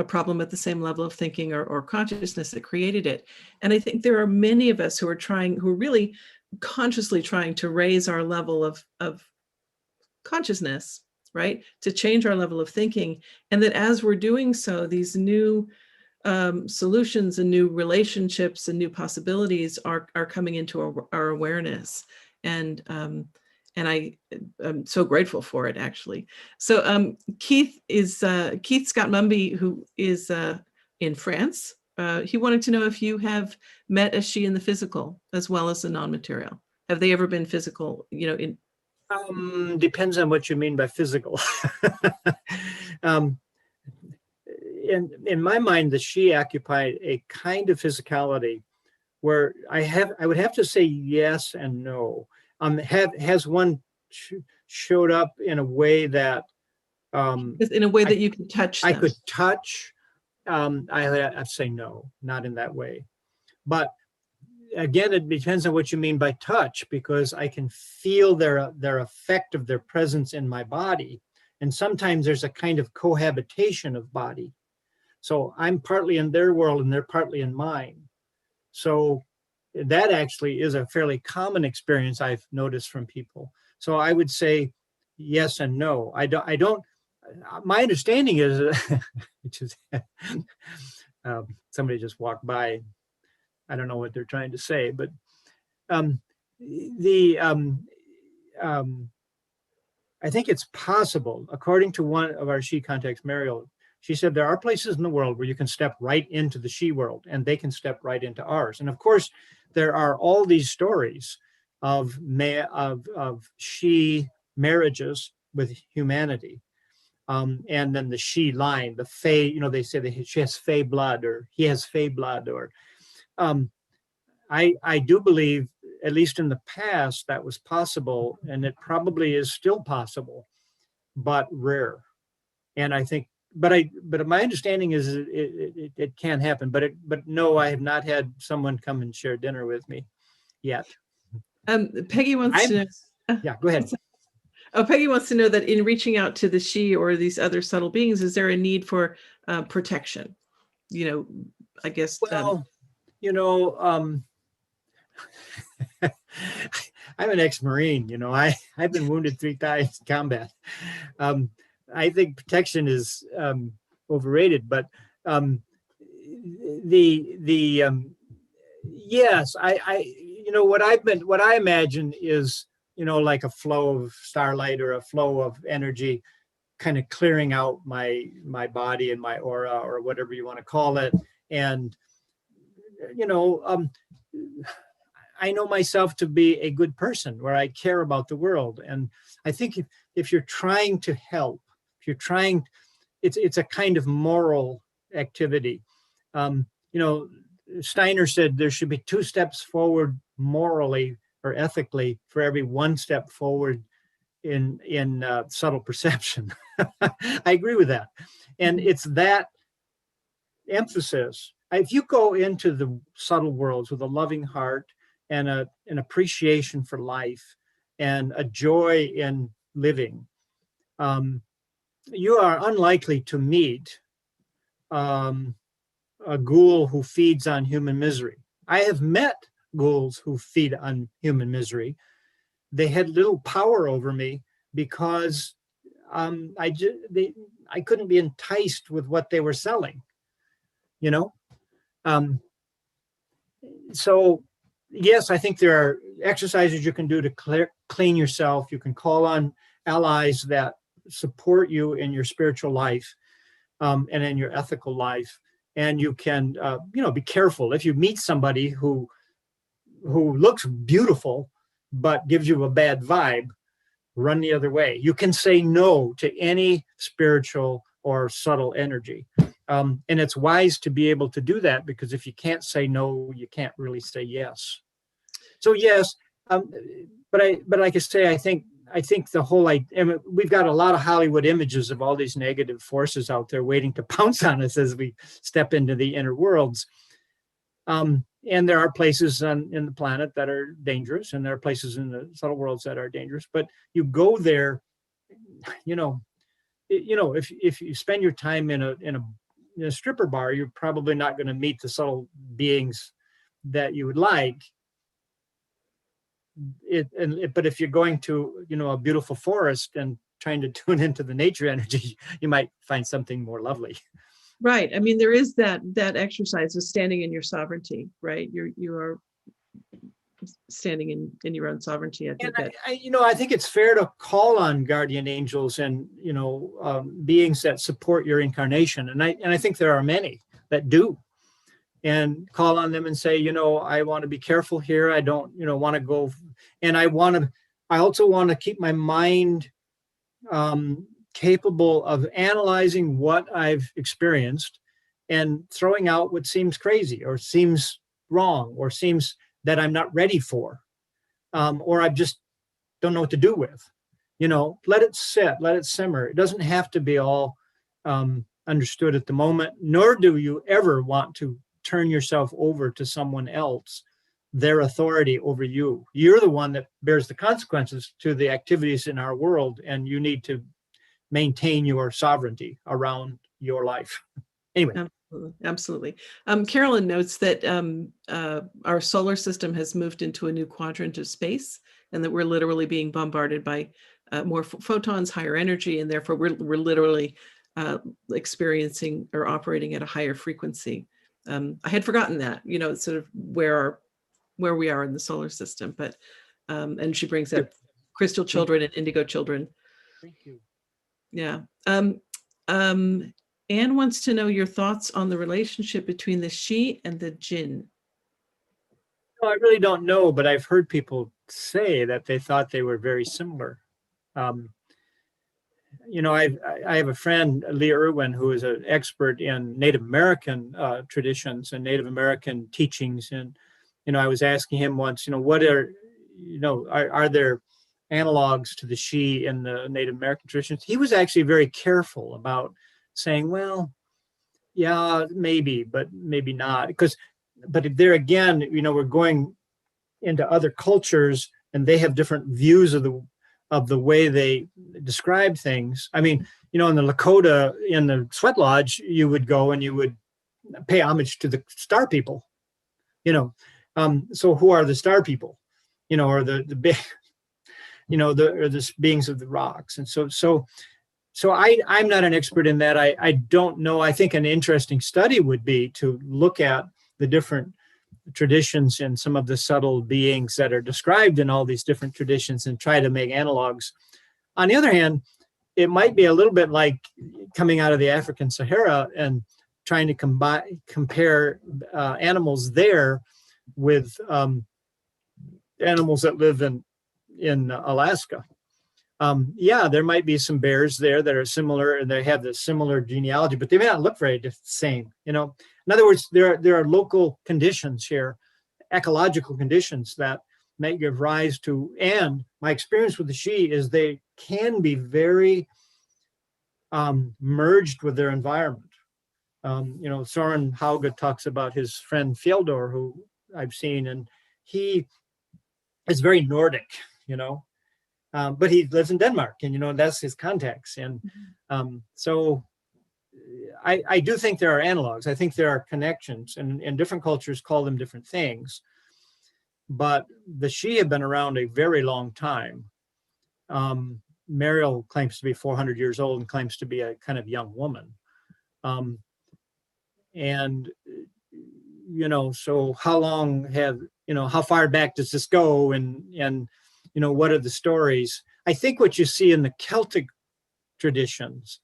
problem at the same level of thinking or consciousness that created it. And I think there are many of us who are really consciously trying to raise our level of consciousness, right? To change our level of thinking. And that as we're doing so, these new solutions and new relationships and new possibilities are coming into our awareness. And I am so grateful for it, actually. So Keith Scott Mumby, who is in France. He wanted to know if you have met a shee in the physical as well as the non-material. Have they ever been physical,
Depends on what you mean by physical. In my mind, the shee occupied a kind of physicality where I would have to say yes and no. Has one showed up in a way that
that you can touch them?
I could touch. I'd say no, not in that way. But again, it depends on what you mean by touch, because I can feel their effect of their presence in my body. And sometimes there's a kind of cohabitation of body. So I'm partly in their world and they're partly in mine. So that actually is a fairly common experience I've noticed from people. So I would say yes and no. I don't, my understanding is, which is, somebody just walked by. I don't know what they're trying to say, but I think it's possible, according to one of our shee contacts, Mariel, she said there are places in the world where you can step right into the shee world, and they can step right into ours. And of course, there are all these stories of shee marriages with humanity. And then the shee line, the fae, they say that she has fae blood, or he has fae blood, or I do believe, at least in the past, that was possible, and it probably is still possible, but rare. And I think, but my understanding is it can happen. But no, I have not had someone come and share dinner with me yet.
Peggy wants to know.
Yeah, go ahead.
Peggy wants to know that in reaching out to the shee or these other subtle beings, is there a need for protection? I guess.
Well, I'm an ex-Marine. I've been wounded 3 times in combat. I think protection is overrated, but yes, what I imagine is, like a flow of starlight or a flow of energy kind of clearing out my body and my aura, or whatever you want to call it, And, you know, I know myself to be a good person where I care about the world. And I think if you're trying to help, if you're trying, it's a kind of moral activity. You know, Steiner said there should be 2 steps forward morally or ethically for every 1 step forward in subtle perception. I agree with that. And it's that emphasis. If you go into the subtle worlds with a loving heart and an appreciation for life and a joy in living, you are unlikely to meet a ghoul who feeds on human misery. I have met ghouls who feed on human misery. They had little power over me because I couldn't be enticed with what they were selling, you know? So yes, I think there are exercises you can do to clean yourself. You can call on allies that support you in your spiritual life and in your ethical life. And you can, you know, be careful if you meet somebody who looks beautiful but gives you a bad vibe. Run the other way. You can say no to any spiritual or subtle energy. And it's wise to be able to do that, because if you can't say no, you can't really say yes. So yes, but like I say, I think the whole idea, we've got a lot of Hollywood images of all these negative forces out there waiting to pounce on us as we step into the inner worlds. And there are places in the planet that are dangerous, and there are places in the subtle worlds that are dangerous. But you go there, you know, if you spend your time in a stripper bar, you're probably not going to meet the subtle beings that you would like. But if you're going to, you know, a beautiful forest and trying to tune into the nature energy, you might find something more lovely.
Right. I mean, there is that exercise of standing in your sovereignty, right? You are standing in your own sovereignty. I think
I think it's fair to call on guardian angels and, you know, beings that support your incarnation. And I think there are many that do. And call on them and say, you know, I want to be careful here. I don't, you know, want to go. And I also want to keep my mind capable of analyzing what I've experienced and throwing out what seems crazy or seems wrong or seems that I'm not ready for, or I just don't know what to do with. You know, let it sit, let it simmer. It doesn't have to be all understood at the moment, nor do you ever want to turn yourself over to someone else, their authority over you. You're the one that bears the consequences to the activities in our world, and you need to maintain your sovereignty around your life. Anyway.
Absolutely. Carolyn notes that our solar system has moved into a new quadrant of space, and that we're literally being bombarded by more photons, higher energy, and therefore we're literally experiencing or operating at a higher frequency. I had forgotten that, you know, sort of where we are in the solar system, but and she brings up crystal children and indigo children.
Thank you.
Yeah. Anne wants to know your thoughts on the relationship between the shee and the Jinn.
No, I really don't know, but I've heard people say that they thought they were very similar. You know, I have a friend, Lee Irwin, who is an expert in Native American traditions and Native American teachings. And, you know, I was asking him once, you know, what are there analogs to the shee in the Native American traditions? He was actually very careful about saying, well, yeah, maybe, but maybe not. But there again, you know, we're going into other cultures and they have different views of the way they describe things. I mean, you know, in the Lakota, in the sweat lodge, you would go and you would pay homage to the star people, you know. So who are the star people, you know, or the big, you know, the beings of the rocks. And so I'm not an expert in that. I don't know. I think an interesting study would be to look at the different traditions and some of the subtle beings that are described in all these different traditions and try to make analogs. On the other hand, it might be a little bit like coming out of the African Sahara and trying to compare animals there with animals that live in Alaska. Yeah, there might be some bears there that are similar and they have this similar genealogy, but they may not look very the same. In other words, there are local conditions here, ecological conditions that may give rise to, and my experience with the shee is they can be very merged with their environment. Soren Hauge talks about his friend Fjellor, who I've seen, and he is very Nordic, but he lives in Denmark, and that's his context. And so I do think there are analogs. I think there are connections, and different cultures call them different things. But the shee have been around a very long time. Mariel claims to be 400 years old and claims to be a kind of young woman. So how long how far back does this go? And what are the stories? I think what you see in the Celtic traditions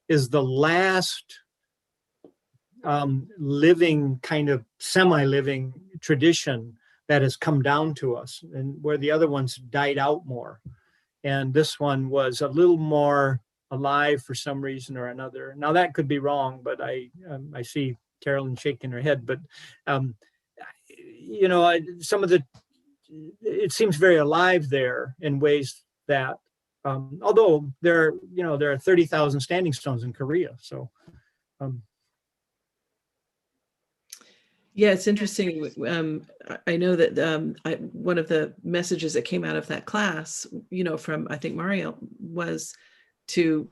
is the last living, kind of semi-living tradition that has come down to us, and where the other ones died out more. And this one was a little more alive for some reason or another. Now that could be wrong, but I see Carolyn shaking her head. But it seems very alive there in ways that, although there are 30,000 standing stones in Korea. So.
Yeah, it's interesting. I know that one of the messages that came out of that class, from I think Mario, was to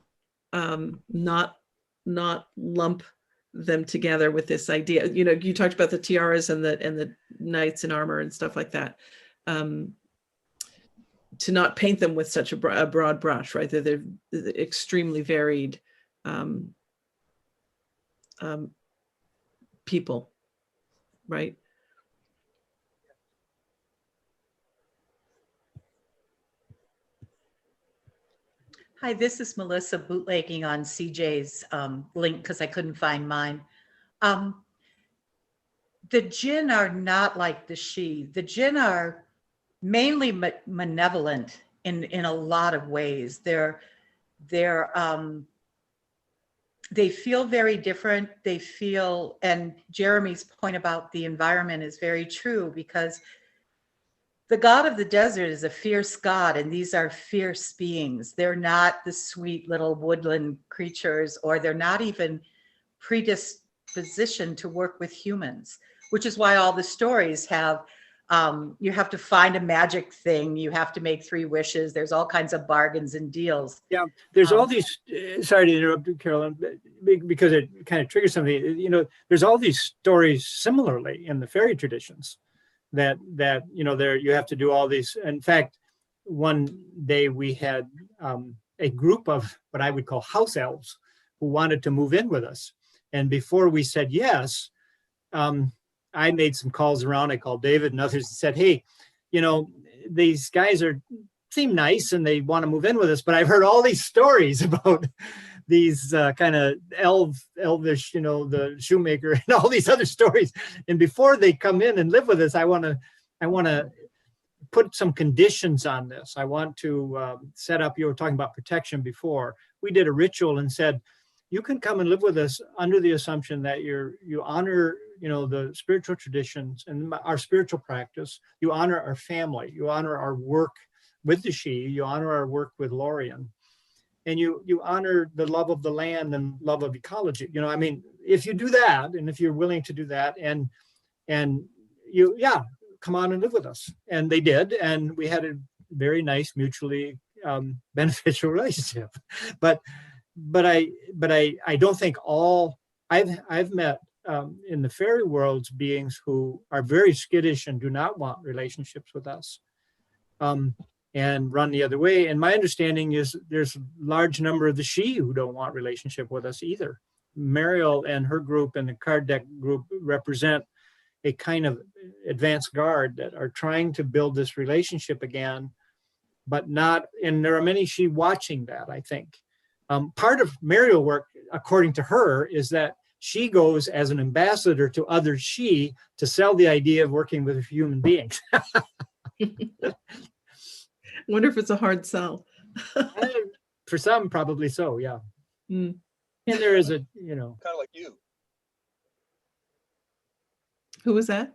not lump them together with this idea. You talked about the tiaras and the knights in armor and stuff like that. To not paint them with such a broad brush, right? They're extremely varied people. Right.
Hi, this is Melissa bootlegging on CJ's link because I couldn't find mine. The Jinn are not like the shee. The Jinn are mainly malevolent in a lot of ways. They feel very different. And Jeremy's point about the environment is very true, because the god of the desert is a fierce god, and these are fierce beings. They're not the sweet little woodland creatures, or they're not even predispositioned to work with humans, which is why all the stories have, you have to find a magic thing. You have to make 3 wishes. There's all kinds of bargains and deals.
Yeah, there's all these, sorry to interrupt you, Carolyn, because it kind of triggers something. There's all these stories similarly in the fairy traditions that there you have to do all these. In fact, one day we had a group of what I would call house elves who wanted to move in with us. And before we said yes, I made some calls around. I called David and others and said, hey, these guys seem nice and they want to move in with us, but I've heard all these stories about these kind of elvish, the shoemaker and all these other stories. And before they come in and live with us, I want to put some conditions on this. I want to set up, you were talking about protection before. We did a ritual and said, you can come and live with us under the assumption that you honor, the spiritual traditions and our spiritual practice. You honor our family. You honor our work with the shee. You honor our work with Lorien. And you honor the love of the land and love of ecology. If you do that, and if you're willing to do that, and come on and live with us. And they did, and we had a very nice, mutually beneficial relationship. But I don't think I've met in the fairy worlds beings who are very skittish and do not want relationships with us. And run the other way. And my understanding is there's a large number of the shee who don't want relationship with us either. Mariel and her group and the card deck group represent a kind of advanced guard that are trying to build this relationship again, but not, and there are many shee watching that, I think. Part of Mariel work, according to her, is that she goes as an ambassador to other she to sell the idea of working with human beings.
Wonder if it's a hard sell.
For some, probably so, yeah.
Mm.
And there is a, you know.
Kind of like you.
Who was that?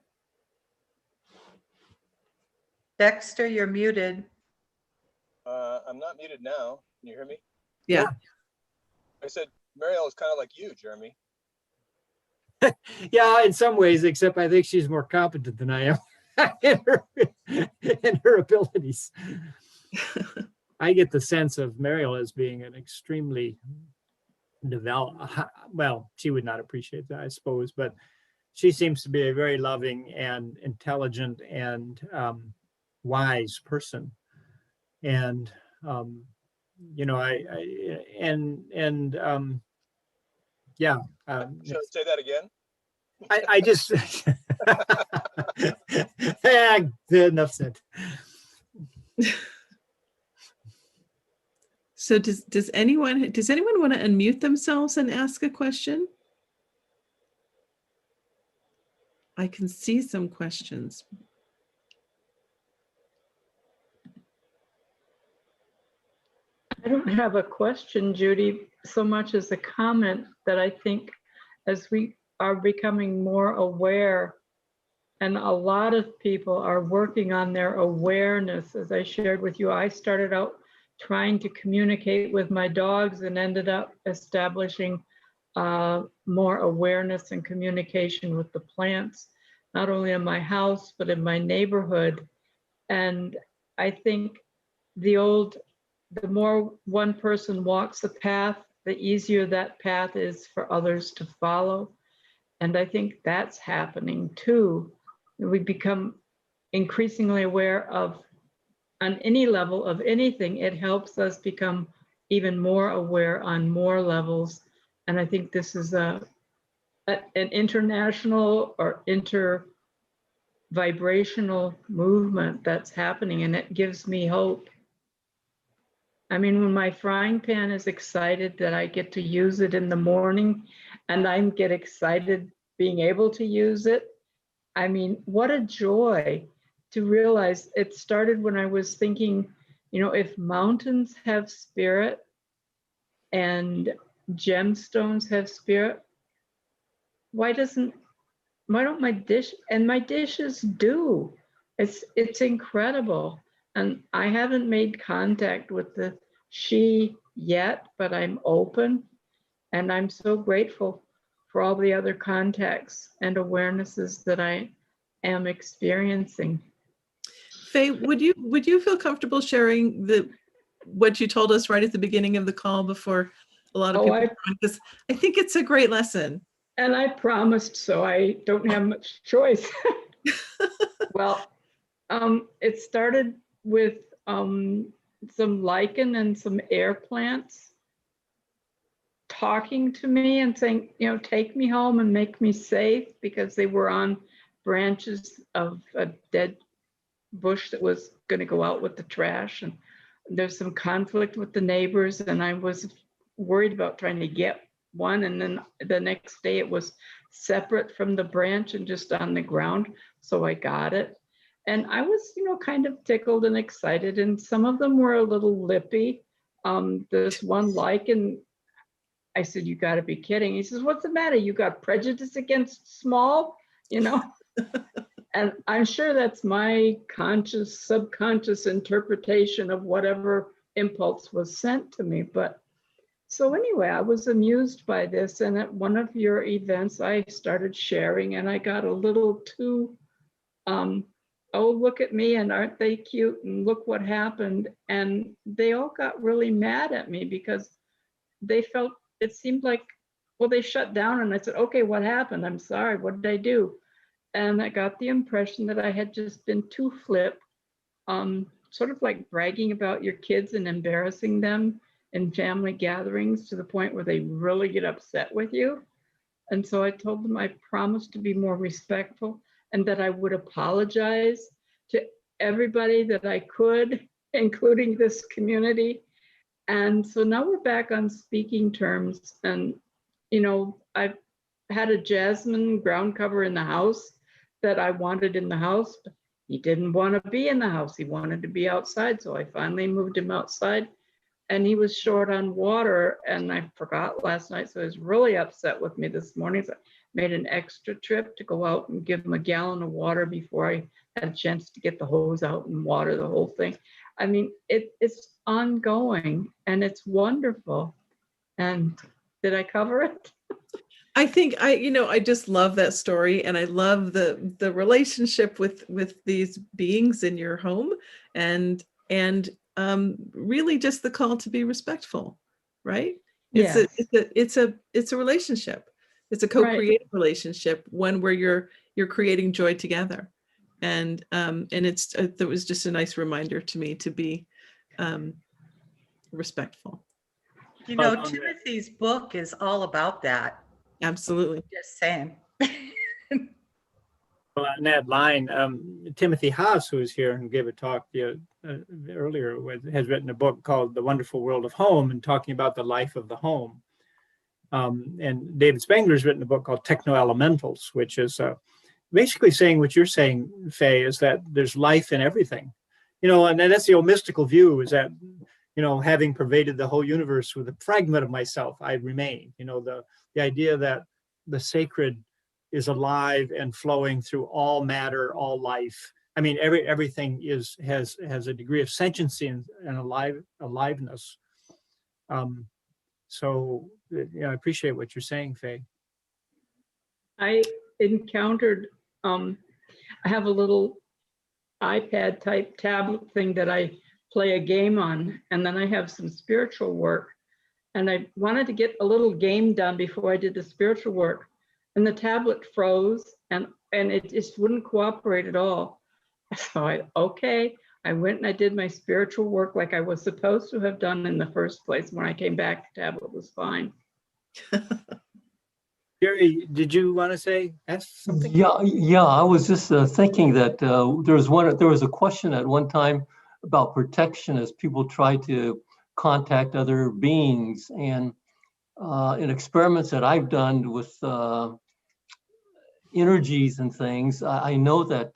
Dexter, you're muted.
I'm not muted now. Can you hear me?
Yeah.
I said Mariel is kind of like you, Jeremy.
Yeah, in some ways, except I think she's more competent than I am in her abilities. I get the sense of Mariel as being an extremely developed, well, she would not appreciate that, I suppose, but she seems to be a very loving and intelligent and wise person. And, you know, yeah.
Should I say that again?
I just, enough said.
So does anyone want to unmute themselves and ask a question? I can see some questions.
I don't have a question, Judy, so much as a comment that I think as we are becoming more aware, and a lot of people are working on their awareness. As I shared with you, I started out trying to communicate with my dogs and ended up establishing more awareness and communication with the plants, not only in my house, but in my neighborhood. And I think the more one person walks a path, the easier that path is for others to follow. And I think that's happening too. We become increasingly aware of, on any level of anything, it helps us become even more aware on more levels. And I think this is an international or inter-vibrational movement that's happening, and it gives me hope. I mean, when my frying pan is excited that I get to use it in the morning, and I get excited being able to use it, I mean, what a joy to realize it started when I was thinking, you know, if mountains have spirit and gemstones have spirit, why don't my dishes do? It's incredible. And I haven't made contact with the she yet, but I'm open. And I'm so grateful for all the other contacts and awarenesses that I am experiencing.
Faye, would you feel comfortable sharing what you told us right at the beginning of the call before a lot of people, because I think it's a great lesson.
And I promised, so I don't have much choice. Well, it started with some lichen and some air plants talking to me and saying, you know, take me home and make me safe, because they were on branches of a dead bush that was going to go out with the trash. And there's some conflict with the neighbors, and I was worried about trying to get one. And then the next day it was separate from the branch and just on the ground. So I got it. And I was, you know, kind of tickled and excited. And some of them were a little lippy. There's one lichen. I said, you got to be kidding. He says, what's the matter? You got prejudice against small, you know? And I'm sure that's my conscious, subconscious interpretation of whatever impulse was sent to me. But so anyway, I was amused by this. And at one of your events, I started sharing, and I got a little too, oh, look at me, and aren't they cute? And look what happened. And they all got really mad at me because they felt, it seemed like, well, they shut down. And I said, okay, what happened? I'm sorry, what did I do? And I got the impression that I had just been too flip, sort of like bragging about your kids and embarrassing them in family gatherings to the point where they really get upset with you. And so I told them I promised to be more respectful and that I would apologize to everybody that I could, including this community. And so now we're back on speaking terms. And, you know, had a jasmine ground cover in the house that I wanted in the house. But he didn't want to be in the house. He wanted to be outside. So I finally moved him outside, and he was short on water, and I forgot last night. So he was really upset with me this morning. So I made an extra trip to go out and give him a gallon of water before I had a chance to get the hose out and water the whole thing. I mean, it's ongoing and it's wonderful. And did I cover it?
I think I just love that story, and I love the relationship with these beings in your home, and really just the call to be respectful, right?
Yes.
It's a relationship. It's a co-creative relationship, one where you're creating joy together, and that was just a nice reminder to me to be respectful.
You know, Timothy's book is all about that.
Absolutely.
Just saying.
Well, on that line, Timothy Haas, who was here and gave a talk earlier, has written a book called The Wonderful World of Home, and talking about the life of the home. And David Spangler's written a book called Techno-Elementals, which is basically saying what you're saying, Faye, is that there's life in everything. And that's the old mystical view, is that, having pervaded the whole universe with a fragment of myself, I remain. The idea that the sacred is alive and flowing through all matter, all life. I mean, everything has a degree of sentiency and aliveness. So I appreciate what you're saying, Faye.
I encountered, I have a little iPad type tablet thing that I play a game on, and then I have some spiritual work. And I wanted to get a little game done before I did the spiritual work. And the tablet froze, and it just wouldn't cooperate at all. So I went and I did my spiritual work like I was supposed to have done in the first place. When I came back, the tablet was fine.
Jerry, did you want to ask something?
Yeah. I was just thinking that there was a question at one time about protection as people try to contact other beings, and in experiments that I've done with energies and things, I know that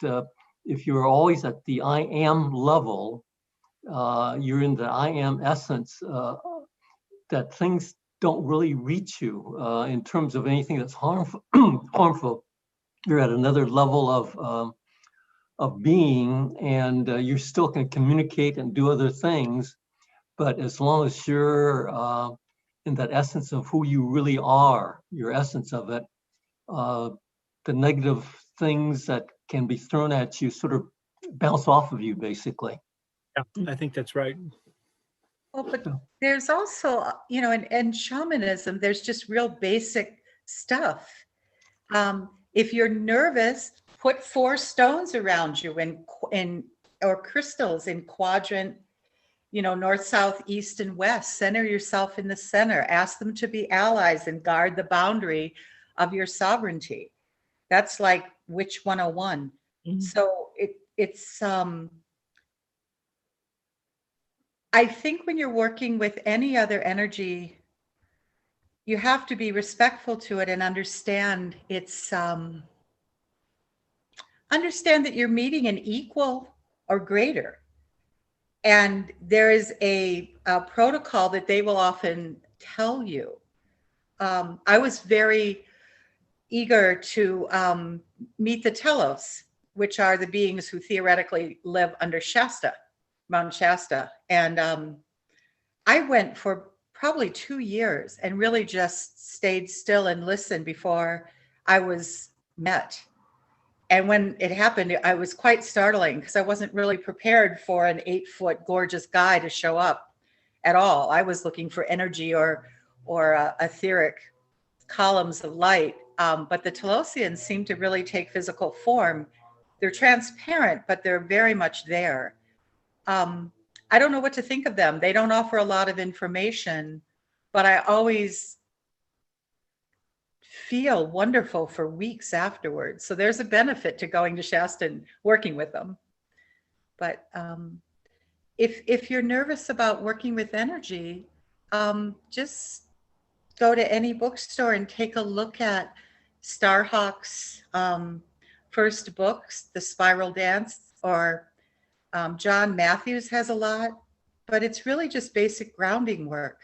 if you're always at the I am level, you're in the I am essence, that things don't really reach you in terms of anything that's harmful. You're at another level of being, and you still can communicate and do other things. But as long as you're in that essence of who you really are, your essence of it, the negative things that can be thrown at you sort of bounce off of you, basically.
Yeah, I think that's right.
Well, but there's also, in shamanism, there's just real basic stuff. If you're nervous, put 4 stones around you or crystals in quadrant, north, south, east, and west. Center yourself in the center. Ask them to be allies and guard the boundary of your sovereignty. That's like Witch 101. Mm-hmm. So it's I think when you're working with any other energy, you have to be respectful to it and understand understand that you're meeting an equal or greater. And there is a protocol that they will often tell you. I was very eager to meet the Telos, which are the beings who theoretically live under Shasta, Mount Shasta. And I went for probably 2 years and really just stayed still and listened before I was met. And when it happened, I was quite startling because I wasn't really prepared for an 8-foot gorgeous guy to show up at all. I was looking for energy or etheric columns of light. But the Telosians seem to really take physical form. They're transparent, but they're very much there. I don't know what to think of them. They don't offer a lot of information, but I always feel wonderful for weeks afterwards. So there's a benefit to going to Shasta and working with them. But if you're nervous about working with energy, just go to any bookstore and take a look at Starhawk's first books, The Spiral Dance, or John Matthews has a lot, but it's really just basic grounding work.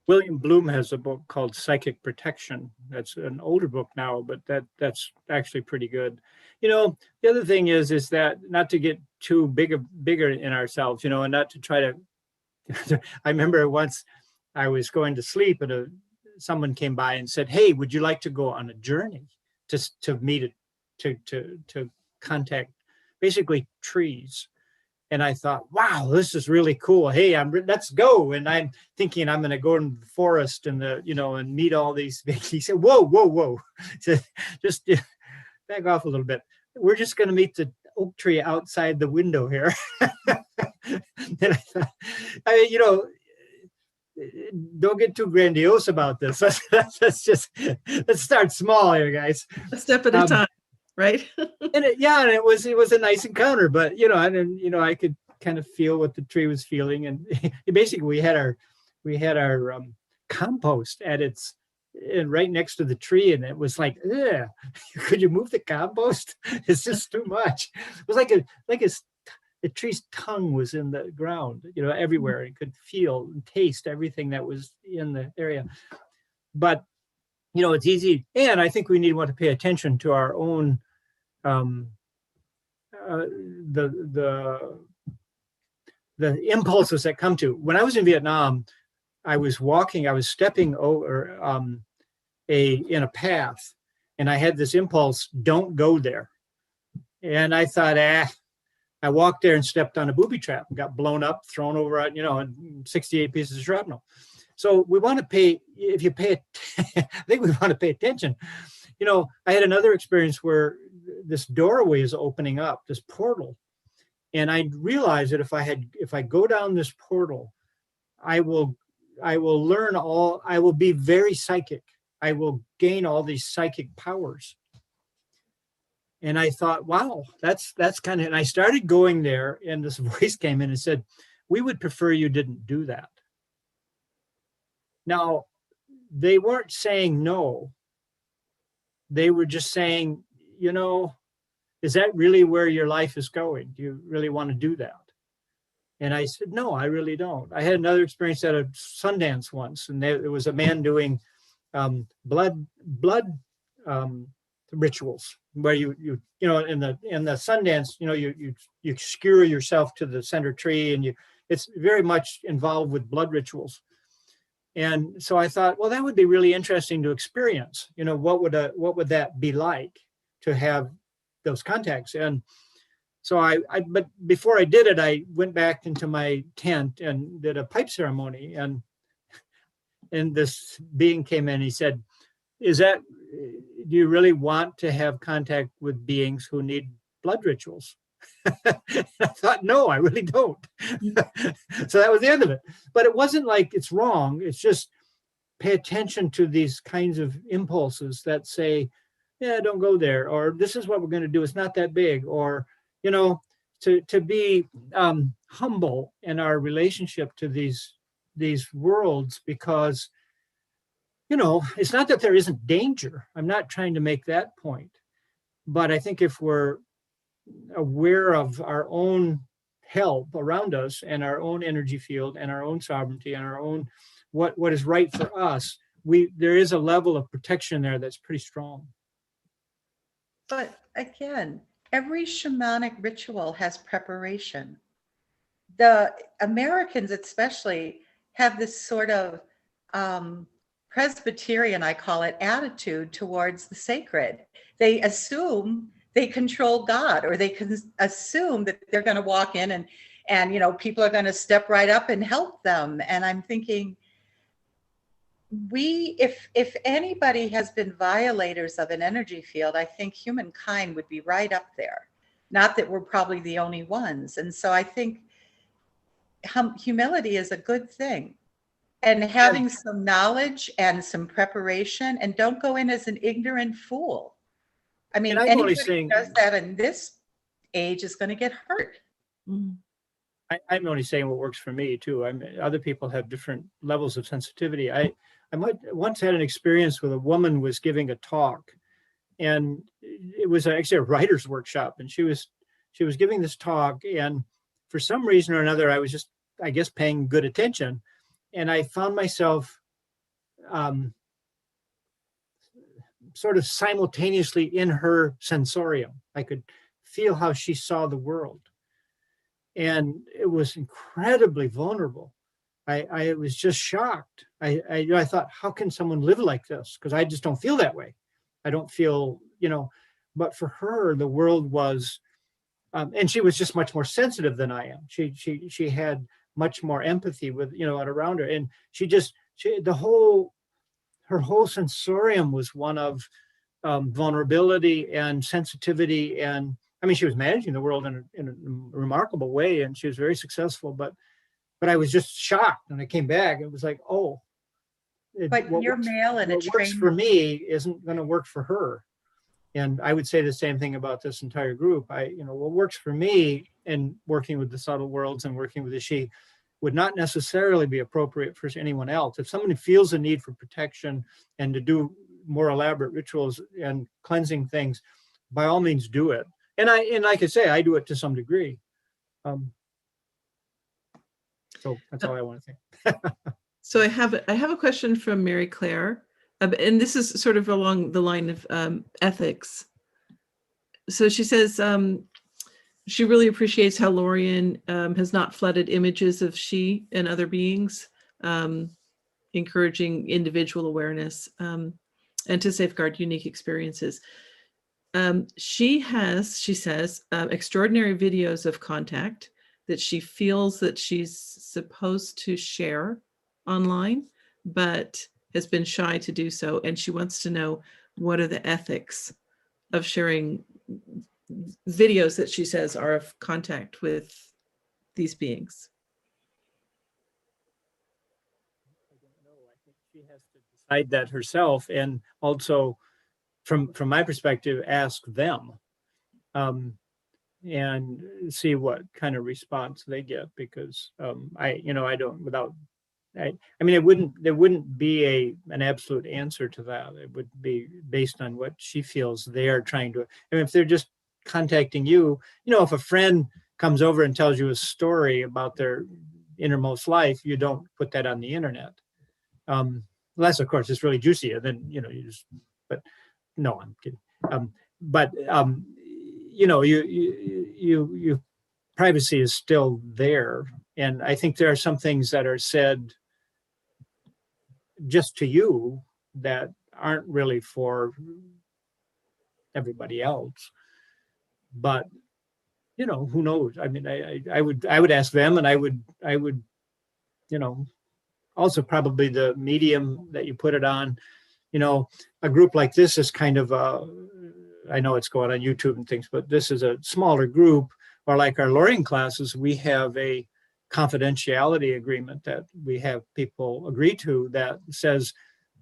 William Bloom has a book called Psychic Protection. That's an older book now, but that's actually pretty good. You know, the other thing is that not to get too bigger in ourselves, you know, and not to try to. I remember once I was going to sleep and someone came by and said, "Hey, would you like to go on a journey to meet it, to contact basically trees?" And I thought, wow, this is really cool. Hey, let's go. And I'm thinking I'm going to go in the forest and and meet all these. He said, whoa. He said, just back off a little bit. We're just going to meet the oak tree outside the window here. And I thought, don't get too grandiose about this. Let's start small here, guys.
A step at a time. Right.
And it was a nice encounter, but I could kind of feel what the tree was feeling, and basically we had our compost and right next to the tree, and it was like, yeah, could you move the compost? It's just too much. It was like the tree's tongue was in the ground, everywhere. It could feel and taste everything that was in the area, but it's easy, and I think we want to pay attention to our own the impulses that come to. When I was in Vietnam, I was stepping over in a path, and I had this impulse, don't go there. And I thought, I walked there and stepped on a booby trap and got blown up, thrown over, and 68 pieces of shrapnel. So we want to pay, I think we want to pay attention. I had another experience where this doorway is opening up, this portal. And I realized that if I go down this portal, I will be very psychic. I will gain all these psychic powers. And I thought, wow, that's kind of, and I started going there, and this voice came in and said, we would prefer you didn't do that. Now, they weren't saying no. They were just saying, is that really where your life is going? Do you really want to do that? And I said, no, I really don't. I had another experience at a Sundance once, and there was a man doing blood rituals where you in the Sundance, you skewer yourself to the center tree, and it's very much involved with blood rituals. And so I thought, well, that would be really interesting to experience. What would that be like to have those contacts? And so but before I did it, I went back into my tent and did a pipe ceremony. And this being came in, he said, do you really want to have contact with beings who need blood rituals? I thought, no, I really don't. So that was the end of it. But it wasn't like it's wrong. It's just pay attention to these kinds of impulses that say, yeah, don't go there, or this is what we're going to do. It's not that big, or, to be humble in our relationship to these worlds, because, it's not that there isn't danger. I'm not trying to make that point. But I think if we're aware of our own help around us and our own energy field and our own sovereignty and our own what is right for us, there is a level of protection there that's pretty strong.
But again, every shamanic ritual has preparation. The Americans especially have this sort of Presbyterian, I call it, attitude towards the sacred. They assume they control God, or they can assume that they're going to walk in and people are going to step right up and help them. And I'm thinking, if anybody has been violators of an energy field, I think humankind would be right up there. Not that we're probably the only ones. And so I think humility is a good thing. And having some knowledge and some preparation, and don't go in as an ignorant fool. I mean, anybody who does that in this age is going to get hurt.
I'm I'm only saying what works for me too. I mean, other people have different levels of sensitivity. I once had an experience with a woman was giving a talk, and it was actually a writer's workshop, and she was giving this talk, and for some reason or another, I was just, I guess, paying good attention, and I found myself sort of simultaneously in her sensorium. I could feel how she saw the world. And it was incredibly vulnerable. I was just shocked. I thought, how can someone live like this? Because I just don't feel that way. I don't feel, but for her, the world was, and she was just much more sensitive than I am. She had much more empathy with, around her. And her whole sensorium was one of vulnerability and sensitivity. And I mean, she was managing the world in a remarkable way, and she was very successful. But I was just shocked, and I came back. It was like, oh,
But you're male and
what works for me isn't going to work for her. And I would say the same thing about this entire group. What works for me in working with the subtle worlds and working with the shee would not necessarily be appropriate for anyone else. If somebody feels a need for protection and to do more elaborate rituals and cleansing things, by all means do it. And like I say, I do it to some degree. So that's all I want to say.
So I have a question from Mary Claire, and this is sort of along the line of ethics. So she says she really appreciates how Lorien has not flooded images of shee and other beings, encouraging individual awareness and to safeguard unique experiences. She says, extraordinary videos of contact that she feels that she's supposed to share online, but has been shy to do so. And she wants to know, what are the ethics of sharing videos that she says are of contact with these beings?
I don't know. I think she has to decide that herself, and also from my perspective, ask them and see what kind of response they get, because I mean, there wouldn't be an absolute answer to that. It would be based on what she feels they're trying to. I mean, if they're just contacting you, if a friend comes over and tells you a story about their innermost life, you don't put that on the internet. Unless, of course, it's really juicy, and then you just. But no, I'm kidding. You privacy is still there, and I think there are some things that are said just to you that aren't really for everybody else. But who knows? I mean, I would ask them, and I would also probably the medium that you put it on. A group like this is kind of I know it's going on YouTube and things, but this is a smaller group. Or like our Lorien classes, we have a confidentiality agreement that we have people agree to that says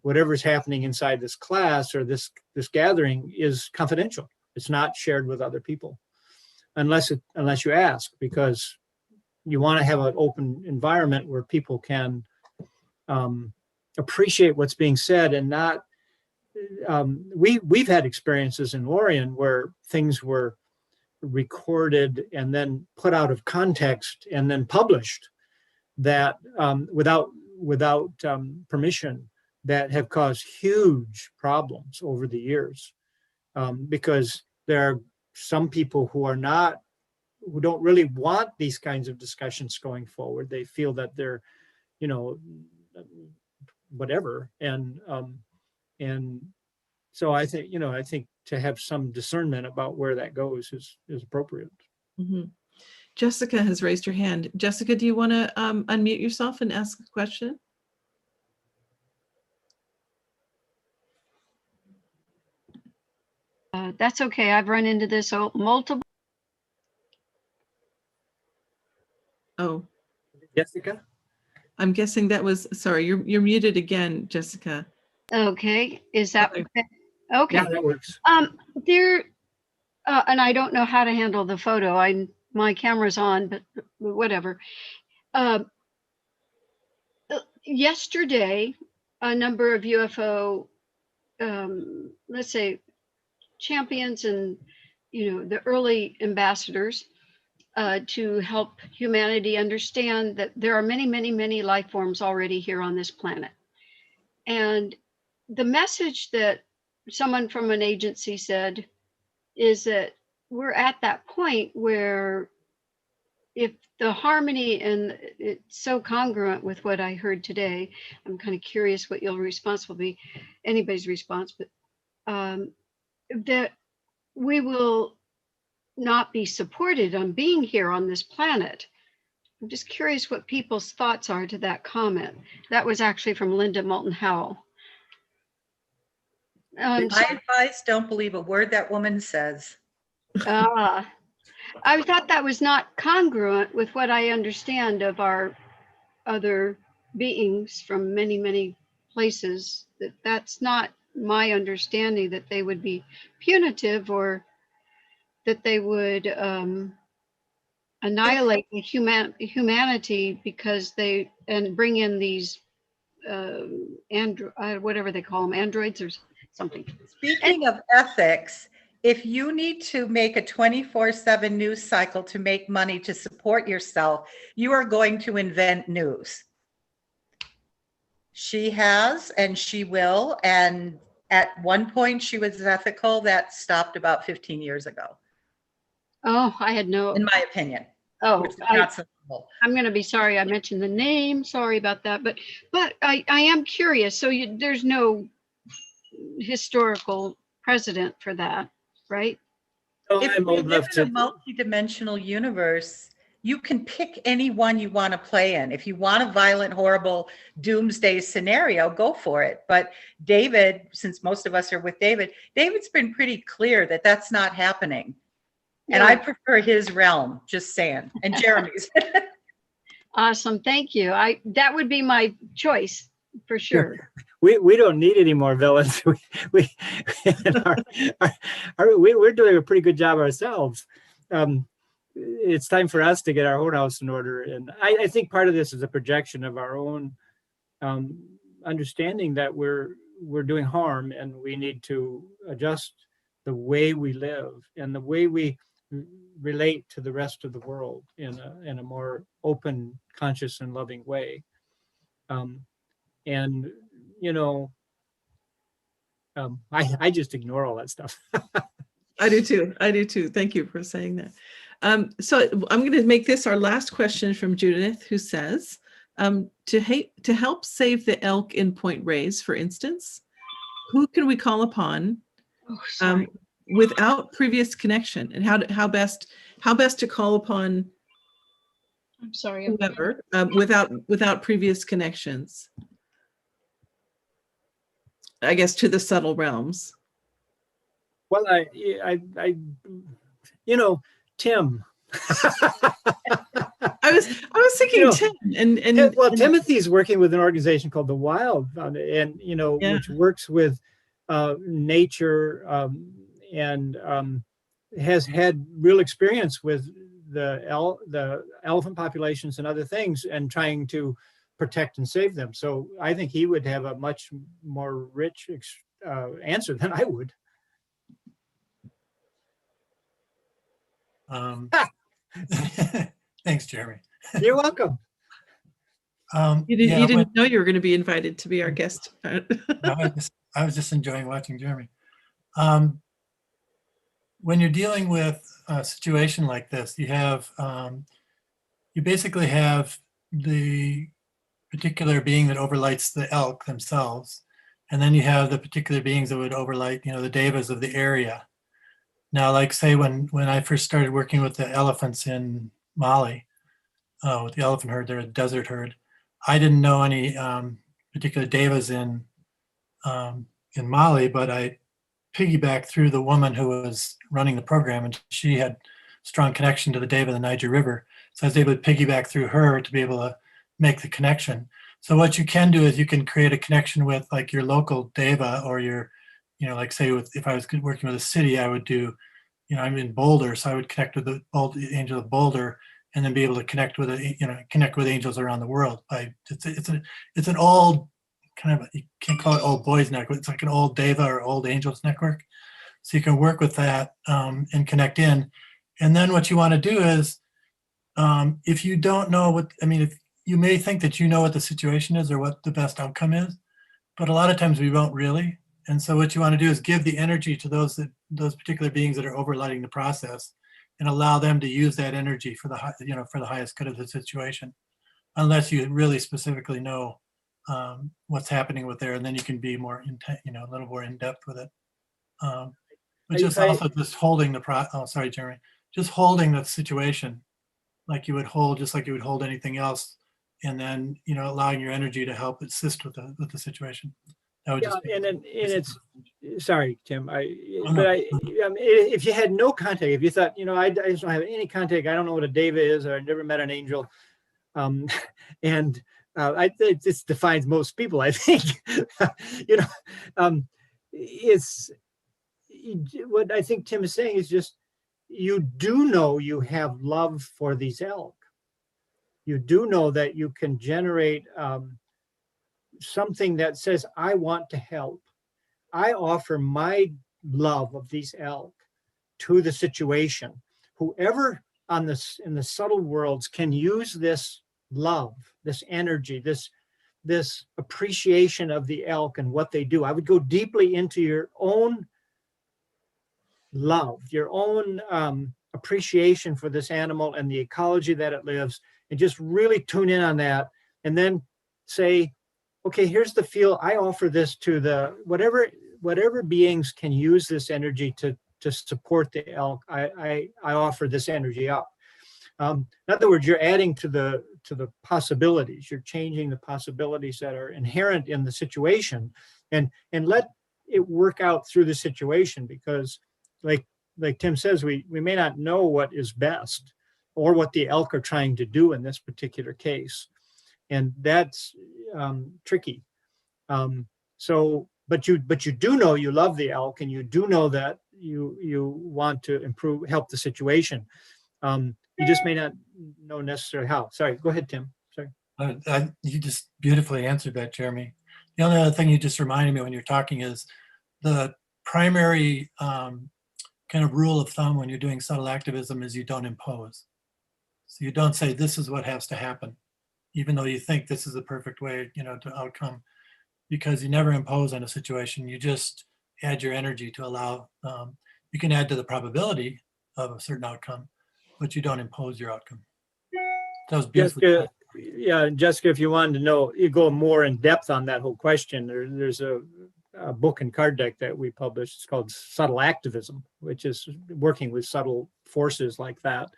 whatever's happening inside this class or this gathering is confidential. It's not shared with other people unless you ask, because you want to have an open environment where people can appreciate what's being said, and not we've had experiences in Lorien where things were recorded and then put out of context and then published that without permission, that have caused huge problems over the years, because there are some people who don't really want these kinds of discussions going forward. They feel that they're whatever, and so I think to have some discernment about where that goes is appropriate.
Mm-hmm. Jessica has raised her hand. Jessica, do you want to unmute yourself and ask a question?
That's okay. I've run into this multiple.
Oh,
Jessica?
I'm guessing that was, sorry, you're muted again, Jessica.
Okay, is that
Okay.
okay?
Yeah, that works.
There, and I don't know how to handle the photo. I my camera's on, but whatever. Yesterday, a number of UFO, let's say, champions and, the early ambassadors to help humanity understand that there are many, many, many life forms already here on this planet. And the message that someone from an agency said is that we're at that point where if the harmony, and it's so congruent with what I heard today, I'm kind of curious what your response will be, anybody's response, but that we will not be supported on being here on this planet. I'm just curious what people's thoughts are to that comment. That was actually from Linda Moulton Howell.
My advice, don't believe a word that woman says.
I thought that was not congruent with what I understand of our other beings from many, many places. That's not my understanding, that they would be punitive or that they would annihilate the humanity because and bring in these whatever they call them, androids or something.
Speaking of ethics, if you need to make a 24/7 news cycle to make money to support yourself, you are going to invent news. She has, and she will. And at one point she was ethical. That stopped about 15 years ago.
Oh, I had no.
In my opinion.
Oh,
I'm
going to be sorry I mentioned the name. Sorry about that. But I am curious. So there's no historical precedent for that, right?
Oh,
If
I'm
you
old
live
enough
in a
to.
multi-dimensional universe, you can pick any one you want to play in. If you want a violent, horrible doomsday scenario, go for it. But David, since most of us are with David, David's been pretty clear that that's not happening. And
Yeah.
I prefer his realm, just saying, and Jeremy's.
Awesome. Thank you. That would be my choice for sure.
We don't need any more villains. We're doing a pretty good job ourselves. It's time for us to get our own house in order. And I think part of this is a projection of our own understanding that we're doing harm, and we need to adjust the way we live and the way we relate to the rest of the world in a more open, conscious, and loving way. And I just ignore all that stuff.
I do too. Thank you for saying that. So I'm going to make this our last question from Judith, who says, to help save the elk in Point Reyes, for instance, who can we call upon without previous connection, and how best to call upon
I'm sorry.
whoever without previous connections, I guess, to the subtle realms?
Well, Tim.
I was thinking Tim, and
Timothy's working with an organization called the Wild, and which works with nature, and has had real experience with the elephant populations and other things, and trying to protect and save them. So I think he would have a much more rich answer than I would.
Thanks, Jeremy.
You're welcome.
You didn't know you were going to be invited to be our guest.
I was just enjoying watching Jeremy. When you're dealing with a situation like this, you basically have the particular being that overlights the elk themselves, and then you have the particular beings that would overlight, the devas of the area. Now, like say when I first started working with the elephants in Mali, with the elephant herd, they're a desert herd. I didn't know any particular devas in Mali, but I piggybacked through the woman who was running the program, and she had strong connection to the deva of the Niger River. So I was able to piggyback through her to be able to make the connection. So what you can do is you can create a connection with like your local deva, or your, like say if I was working with a city, I would do, I'm in Boulder, so I would connect with the angel of Boulder, and then be able to connect with connect with angels around the world. It's an old kind of, you can't call it old boys network. It's like an old Deva or old angels network. So you can work with that and connect in. And then what you want to do is, if you don't know if you may think that you know what the situation is or what the best outcome is, but a lot of times we don't really. And so what you want to do is give the energy to those particular beings that are overlighting the process, and allow them to use that energy for the highest good of the situation, unless you really specifically know what's happening with there, and then you can be more a little more in depth with it. But just also just holding sorry, Jeremy, just holding the situation like you would hold anything else, and then allowing your energy to help assist with the situation. That would just be,
and it's sorry, Tim.
no.
If you had no contact, if you thought, I just don't have any contact, I don't know what a Deva is, or I never met an angel, and this defines most people, I think. It's what I think Tim is saying is just, you do know you have love for these elk. You do know that you can generate something that says, I want to help. I offer my love of these elk to the situation. Whoever in the subtle worlds can use this love, this energy, this appreciation of the elk and what they do. I would go deeply into your own love, your own appreciation for this animal and the ecology that it lives, and just really tune in on that, and then say, okay, here's the feel. I offer this to the whatever beings can use this energy to support the elk. I offer this energy up. In other words, you're adding to the possibilities. You're changing the possibilities that are inherent in the situation, and let it work out through the situation, because like Tim says, we may not know what is best or what the elk are trying to do in this particular case. And that's tricky. But you do know you love the elk, and you do know that you want to help the situation. You just may not know necessarily how. Sorry, go ahead, Tim. Sorry.
You just beautifully answered that, Jeremy. The only other thing you just reminded me when you're talking is the primary kind of rule of thumb when you're doing subtle activism is you don't impose. So you don't say this is what has to happen, even though you think this is the perfect way, to outcome, because you never impose on a situation. You just add your energy to allow, you can add to the probability of a certain outcome, but you don't impose your outcome. That was beautiful.
Jessica, if you wanted to know, you go more in depth on that whole question. There's a book and card deck that we published. It's called Subtle Activism, which is working with subtle forces like that.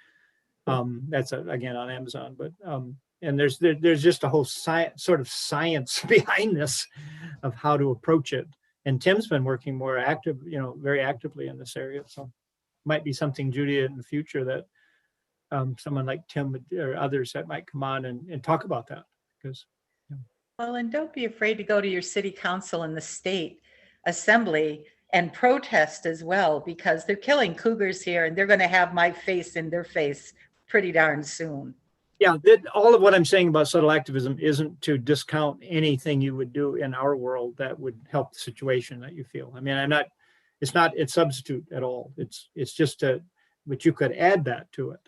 That's again on Amazon, but and there's just a whole sort of science behind this of how to approach it. And Tim's been working more active, very actively in this area. So might be something, Judy, in the future that someone like Tim or others that might come on and talk about that, because.
Well, and don't be afraid to go to your city council and the state assembly and protest as well, because they're killing cougars here, and they're going to have my face in their face pretty darn soon. Yeah,
all of what I'm saying about subtle activism isn't to discount anything you would do in our world that would help the situation that you feel. I mean, it's not a substitute at all. It's just but you could add that to it.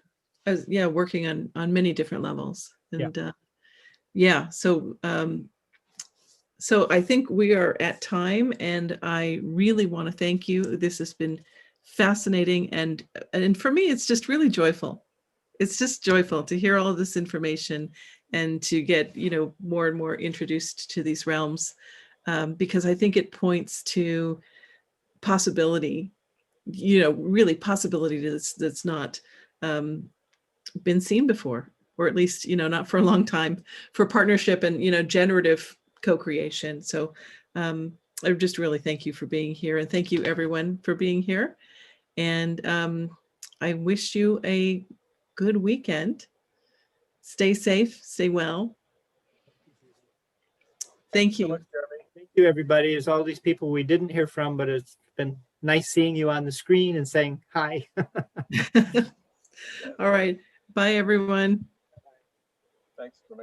Working on many different levels. And so I think we are at time, and I really want to thank you. This has been fascinating, and for me, it's just really joyful. It's just joyful to hear all of this information and to get more and more introduced to these realms, because I think it points to possibility, really possibility that's not been seen before, or at least not for a long time, for partnership and generative co-creation. So I just really thank you for being here, and thank you everyone for being here, and I wish you a good weekend. Stay safe, stay well. Thank you.
Thank you, everybody. There's all these people we didn't hear from, but it's been nice seeing you on the screen and saying hi.
All right. Bye, everyone.
Thanks for making